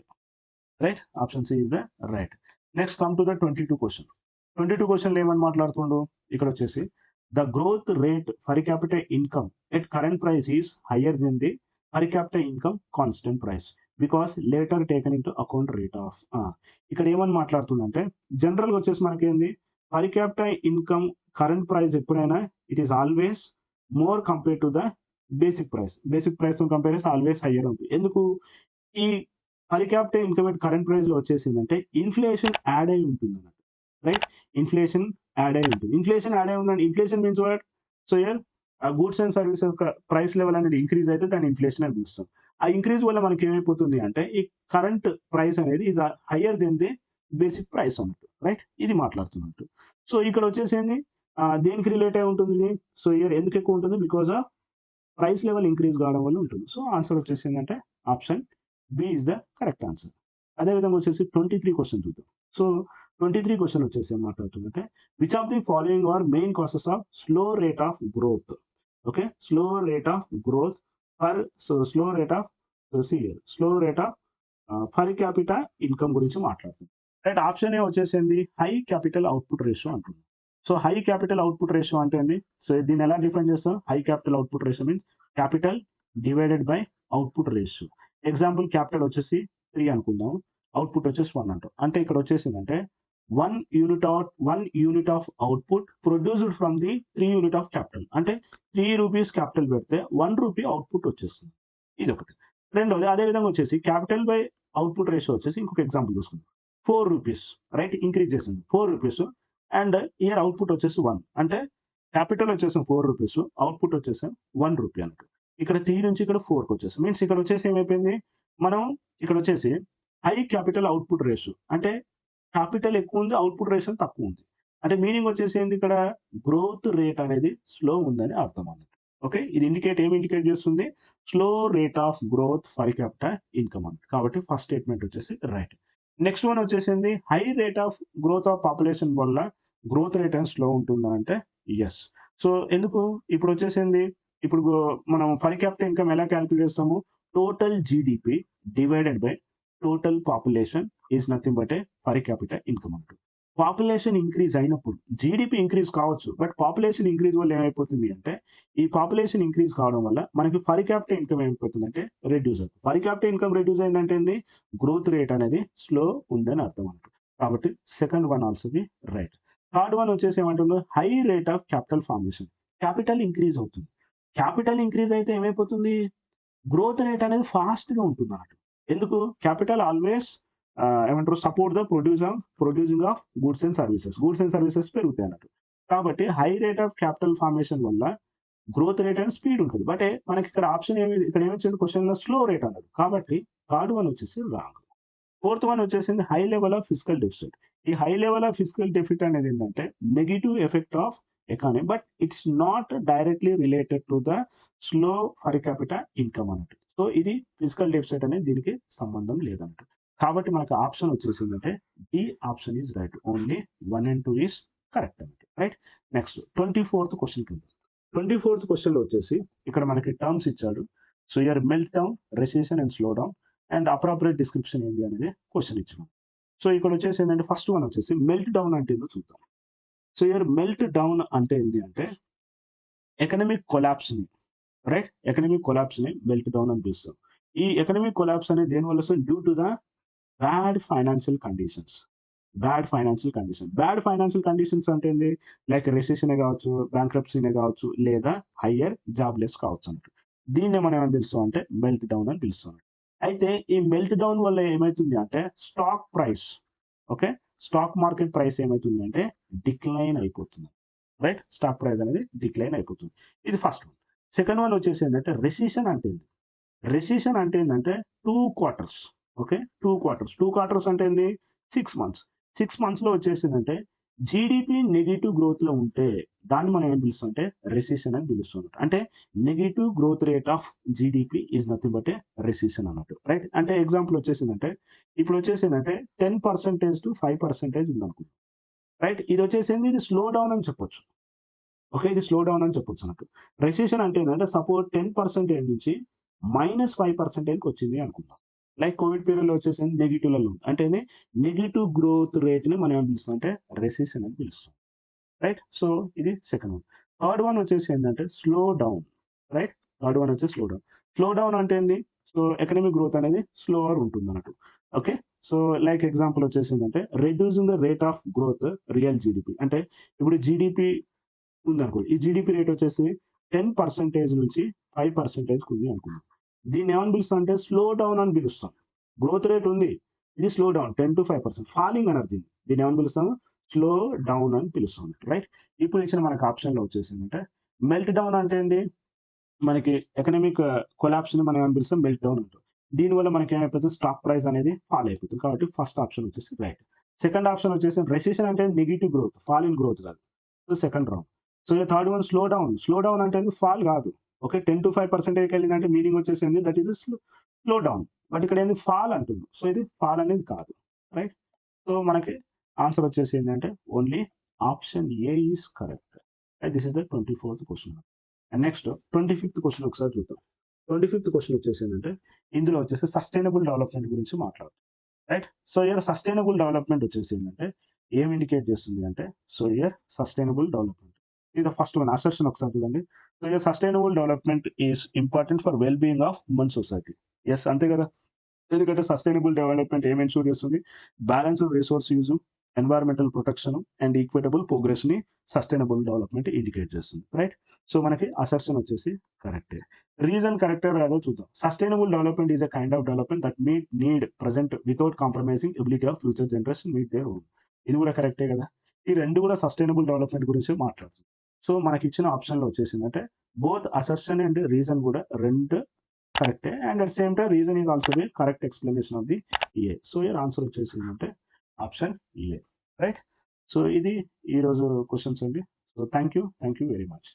Right? Option C is the right. Next come to the 22 question. 22 క్వెషన్‌లో ఏమని మాట్లాడుతుండు? ఇక్కడొచ్చేసి the growth rate per capital income at current price is higher than the per capital income constant price. Because later taken into account rate of ఇక్కడ ఏమని మాట్లాడుతుండంటే జనరల్‌గా వచ్చేసి మనకేంది per capital income current price ఎప్పుడైనా it is always more compare to the basic price. Basic ప్రైస్‌తో compare చేస్తే always higher ఉంటుంది. ఎందుకు? ఈ per capital income at current ప్రైస్‌లో వచ్చేసిందంటే ఇన్‌ఫ్లేషన్ యాడ్ అయ్యి ఉంటుందన్నమాట. రైట్? ఇన్‌ఫ్లేషన్ యాడ్ అయ్యి ఉంటుంది. ఇన్‌ఫ్లేషన్ యాడ్ అయ్యి ఉందంటే inflation means what? So here goods and service యొక్క ప్రైస్ లెవెల్ అనేది ఇంక్రీజ్ అయితే దాన్ని ఇన్‌ఫ్లేషన్ అని పిలుస్తాం. ఆ ఇంక్రీజ్ వల్ల మనకేమైపోతుంది అంటే ఈ కరెంట్ ప్రైస్ అనేది is higher than the basic price అన్నట్టు. రైట్? ఇది మాట్లాడుతున్నట్టు. సో ఇక్కడ వచ్చేసి ఏంది దేనికి రిలేట్ అయి ఉంటుంది ఇది? సో హియర్ ఎందుకు ఎక్కువ ఉంటుంది? Because of price level increase కావడం వల్ల ఉంటుంది. సో ఆన్సర్ వచ్చేసి ఏందంటే option B is the correct answer. అదే విధంగా వచ్చేసి 23 క్వెషన్ చూద్దాం. సో 23 క్వెషన్ వచ్చేసి ఏం మాట్లాడుతుందంటే which of the following are main causes of slow rate of growth. Okay. Slow rate of growth per so slow rate of slow rate of per capita income గురించి మాట్లాడుతుంది. Right option A వచ్చేసింది high capital output ratio అంటుంది. So high capital output ratio అంటే ఏంది? So దీన్ని ఎలా define చేస్తాం? High capital output ratio means capital divided by output ratio. Example capital వచ్చేసి 3 అనుకుందాం. అవుట్‌పుట్ వచ్చేసి 1 అంటాం. అంటే ఇక్కడ వచ్చేసిందంటే 1 unit of output produced from the 3 unit of capital. అంటే 3 రూపీస్ క్యాపిటల్ పెడితే 1 రూపీ అవుట్పుట్ వచ్చేస్తుంది. ఇది ఒకటి. రెండోది అదే విధంగా వచ్చేసి క్యాపిటల్ బై అవుట్పుట్ రేషియో వచ్చేసి ఇంకొక ఎగ్జాంపుల్ తీసుకుందాం. 4 రూపీస్ రైట్ ఇంక్రీజ్ చేసింది 4 రూపీస్ అండ్ హియర్ అవుట్పుట్ వచ్చేసి 1 అంటే క్యాపిటల్ వచ్చేసి 4 రూపీస్ అవుట్పుట్ వచ్చేసి 1 రూపీ అన్నట్టు. ఇక్కడ 3 నుంచి ఇక్కడ 4కి వచ్చేసి మీన్స్ ఇక్కడ వచ్చేసి ఏమైపోయింది మనం ఇక్కడ వచ్చేసి హై క్యాపిటల్ అవుట్పుట్ రేషియో అంటే క్యాపిటల్ ఎక్కువ ఉంది అవుట్పుట్ రేషియో తక్కువ ఉంది. అంటే మీనింగ్ వచ్చేసి ఏంది ఇక్కడ గ్రోత్ రేట్ అనేది స్లో ఉందని అర్థం అన్నట్టు. ఓకే ఇది ఏమి ఇండికేట్ చేస్తుంది slow rate of growth for capital income అన్నట్టు. కాబట్టి ఫస్ట్ స్టేట్మెంట్ వచ్చేసి రైట్. నెక్స్ట్ వన్ వచ్చేసింది high rate of growth of population వల్ల గ్రోత్ రేట్ అనేది స్లో ఉంటుందా అంటే ఎస్. సో ఎందుకు ఇప్పుడు వచ్చేసింది ఇప్పుడు మనం ఫర్ క్యాపిటల్ ఇన్కమ్ ఎలా క్యాలిక్యులేట్ చేస్తాము total GDP divided by total population is nothing but A for capital income అంటూ. పాపులేషన్ ఇంక్రీజ్ అయినప్పుడు జీడిపి ఇంక్రీజ్ కావచ్చు బట్ పాపులేషన్ ఇంక్రీజ్ వల్ల ఏమైపోతుంది అంటే ఈ పాపులేషన్ ఇంక్రీజ్ కావడం వల్ల మనకి ఫర్ క్యాపిటల్ ఇన్కమ్ ఏమైపోతుంది అంటే రెడ్యూస్ అవుతుంది. ఫర్ క్యాపిటల్ ఇన్కమ్ రెడ్యూస్ అయిందంటే ఏంది గ్రోత్ రేట్ అనేది స్లో ఉందని అర్థం అంటారు. కాబట్టి second one also be right. Third one వచ్చేసి ఏమంటున్నారు high rate of capital formation. Capital increase అవుతుంది. క్యాపిటల్ ఇంక్రీజ్ అయితే ఏమైపోతుంది గ్రోత్ రేట్ అనేది ఫాస్ట్ గా ఉంటుంది అన్నట్టు. ఎందుకు క్యాపిటల్ ఆల్వేస్ ఏమంటారు support the producing of goods and services పెరుగుతాయి అన్నట్టు. కాబట్టి high rate of capital formation వల్ల గ్రోత్ రేట్ అండ్ స్పీడ్ ఉంటుంది. బట్ మనకి ఇక్కడ ఆప్షన్ ఇక్కడ ఏమిచ్చాడు క్వశ్చన్ లో స్లో రేట్ అన్నాడు. కాబట్టి థర్డ్ వన్ వచ్చేసి రాంగ్. ఫోర్త్ వన్ వచ్చేసింది high level of physical deficit. ఈ high level of physical deficit అనేది ఏంటంటే negative effect of economy but it's not directly related to the slow for capital income అన్నట్టు. So ఇది physical deficit అనేది దీనికి సంబంధం లేదన్నట్టు. కాబట్టి మనకు ఆప్షన్ వచ్చేసిందంటే D option is right. Only 1 and 2 is correct అన్నట్టు. రైట్. నెక్స్ట్ 24th క్వశ్చన్ కింద 24th క్వశ్చన్ లో వచ్చేసి ఇక్కడ మనకి టర్మ్స్ ఇచ్చాడు. So here meltdown recession and slowdown and appropriate description ఏంటి అనేది క్వశ్చన్ ఇచ్చాం. సో ఇక్కడ వచ్చేసి ఏంటంటే ఫస్ట్ వన్ వచ్చేసి మెల్ట్ డౌన్ అంటే ఏంటో చూద్దాం. సో ఇయర్ మెల్ట్ డౌన్ అంటే ఏంటి అంటే ఎకనామిక్ కొలాప్స్ ని రైట్ ఎకనామిక్ కొలాప్స్ ని మెల్ట్ డౌన్ అని పిలుస్తాం. ఈ ఎకనామిక్ కొలాప్స్ అనేది దేని వల్ల వస్తుంది due to the bad financial conditions. Bad financial conditions అంటే ఏంది లైక్ రెసెషన్ కావచ్చు బ్యాంక్రప్సీనే కావచ్చు లేదా హయ్యర్ జాబ్లెస్ కావచ్చు అన్నట్టు. దీన్ని మనం ఏమని పిలుస్తాం అంటే మెల్ట్ డౌన్ అని పిలుస్తాం. అయితే ఈ మెల్ట్ డౌన్ వల్ల ఏమైతుంది అంటే stock price okay stock market price ఏమైతుంది అంటే డిక్లైన్ అయిపోతుంది. రైట్ స్టాక్ ప్రైస్ అనేది డిక్లైన్ అయిపోతుంది. ఇది ఫస్ట్ వన్. సెకండ్ వన్ వచ్చేసి ఏంటంటే రెసిషన్ అంటే ఏంటంటే 2 quarters. ఓకే 2 quarters అంటే ఏంది 6 months. 6 months లో వచ్చేసిందంటే జీడిపి నెగిటివ్ గ్రోత్ లో ఉంటే దాన్ని మనం ఏం పిలుస్తాం అంటే రెసిషన్ అని పిలుస్తాం. అంటే negative growth rate of GDP is nothing but A recession అన్నట్టు. రైట్ అంటే ఎగ్జాంపుల్ వచ్చేసిందంటే ఇప్పుడు వచ్చేసిందంటే 10% to 5% ఉంది అనుకుంటాం. రైట్ ఇది వచ్చేసింది ఇది స్లో డౌన్ అని చెప్పొచ్చు. ఓకే ఇది స్లో డౌన్ అని చెప్పొచ్చు అన్నట్టు. రెసిషన్ అంటే ఏంటంటే సపోజ్ 10% నుంచి -5%కి వచ్చింది అనుకుందాం. లైక్ కోవిడ్ పీరియడ్ లో వచ్చేసింది నెగిటివ్ లలో ఉంది. అంటే నెగిటివ్ గ్రోత్ రేట్ ని మనం ఏం పిలుస్తాం అంటే రెసిషన్ అని పిలుస్తాం. రైట్ సో ఇది సెకండ్ వన్. థర్డ్ వన్ వచ్చేసి ఏంటంటే slow down. Right third one వచ్చేసి స్లో డౌన్ అంటే ఏంది సో ఎకనామిక్ గ్రోత్ అనేది స్లోవర్ ఉంటుంది అన్నట్టు. ఓకే సో లైక్ ఎగ్జాంపుల్ వచ్చేసి ఏంటంటే reducing the rate of growth real GDP. అంటే ఇప్పుడు జీడిపి ఉందనుకో ఈ జీడిపి రేట్ వచ్చేసి 10% నుంచి 5% ఉంది అనుకుందాం. దీన్ని ఏమని పిలుస్తాం అంటే స్లో డౌన్ అని పిలుస్తాం. గ్రోత్ రేట్ ఉంది ఇది స్లో డౌన్ 10 to 5% ఫాలింగ్ అన్నారు. దీన్ని ఏమని పిలుస్తాము స్లో డౌన్ అని పిలుస్తాం. రైట్ ఇప్పుడు ఇచ్చిన మనకి ఆప్షన్ లో వచ్చేసిందంటే మెల్ట్ డౌన్ అంటే ఏంది మనకి ఎకనామిక్ కొలాప్స్ ని మనం ఏమని పిలుస్తాం మెల్ట్ డౌన్ అంటాం. దీనివల్ల మనకి ఏమైపోతుంది స్టాక్ ప్రైస్ అనేది ఫాల్ అయిపోతుంది. కాబట్టి ఫస్ట్ ఆప్షన్ వచ్చేసి రైట్. సెకండ్ ఆప్షన్ వచ్చేసి రెసిషన్ అంటే negative growth fall in growth కాదు. So second wrong. So third one slowdown అంటే ఫాల్ కాదు. ఓకే 10 to 5% వెళ్ళిందంటే మీనింగ్ వచ్చేసింది that is slowdown. But ఇక్కడ ఏంది ఫాల్ అంటుంది. సో ఇది ఫాల్ అనేది కాదు. రైట్ సో మనకి ఆన్సర్ వచ్చేసి ఏంటంటే only option A is correct. This is the 24th question. And next 25th question ఒకసారి చూద్దాం. 25th క్వశ్చన్ వచ్చేసి ఏంటంటే ఇందులో వచ్చేసి సస్టైనబుల్ డెవలప్మెంట్ గురించి మాట్లాడుతాం. Right so here sustainable development వచ్చేసి ఏంటంటే ఏం ఇండికేట్ చేస్తుంది అంటే సో ఇయర్ సస్టైనబుల్ డెవలప్మెంట్ ఇది ఫస్ట్ వన్ అసెషన్ ఒకసారి చూడండి. So here sustainable development is important for well being of human society. Yes అంతే కదా. ఎందుకంటే సస్టైనబుల్ డెవలప్మెంట్ ఏం ఎన్షూర్ చేస్తుంది balance of resource use environmental protection and equitable ప్రోగ్రెస్ని sustainable development indicate చేస్తుంది, రైట్? సో మనకి అసర్షన్ వచ్చేసి కరెక్టే. రీజన్ కరెక్టే రాదో చూద్దాం. Sustainable development is a kind of development that meet need present without compromising ability of future generation meet their own. ఇది కూడా కరెక్టే కదా. ఈ రెండు కూడా సస్టైనబుల్ డెవలప్మెంట్ గురించి మాట్లాడుతుంది. సో మనకి ఇచ్చిన ఆప్షన్లో వచ్చేసిందంటే బోత్ అసర్షన్ అండ్ రీజన్ కూడా రెండు కరెక్టే, and at same time reason is also the correct explanation of the A. So here answer వచ్చేసిందంటే ఆప్షన్ ఏ, రైట్? సో ఇది ఈరోజు క్వశ్చన్స్ అండి. So thank you very much.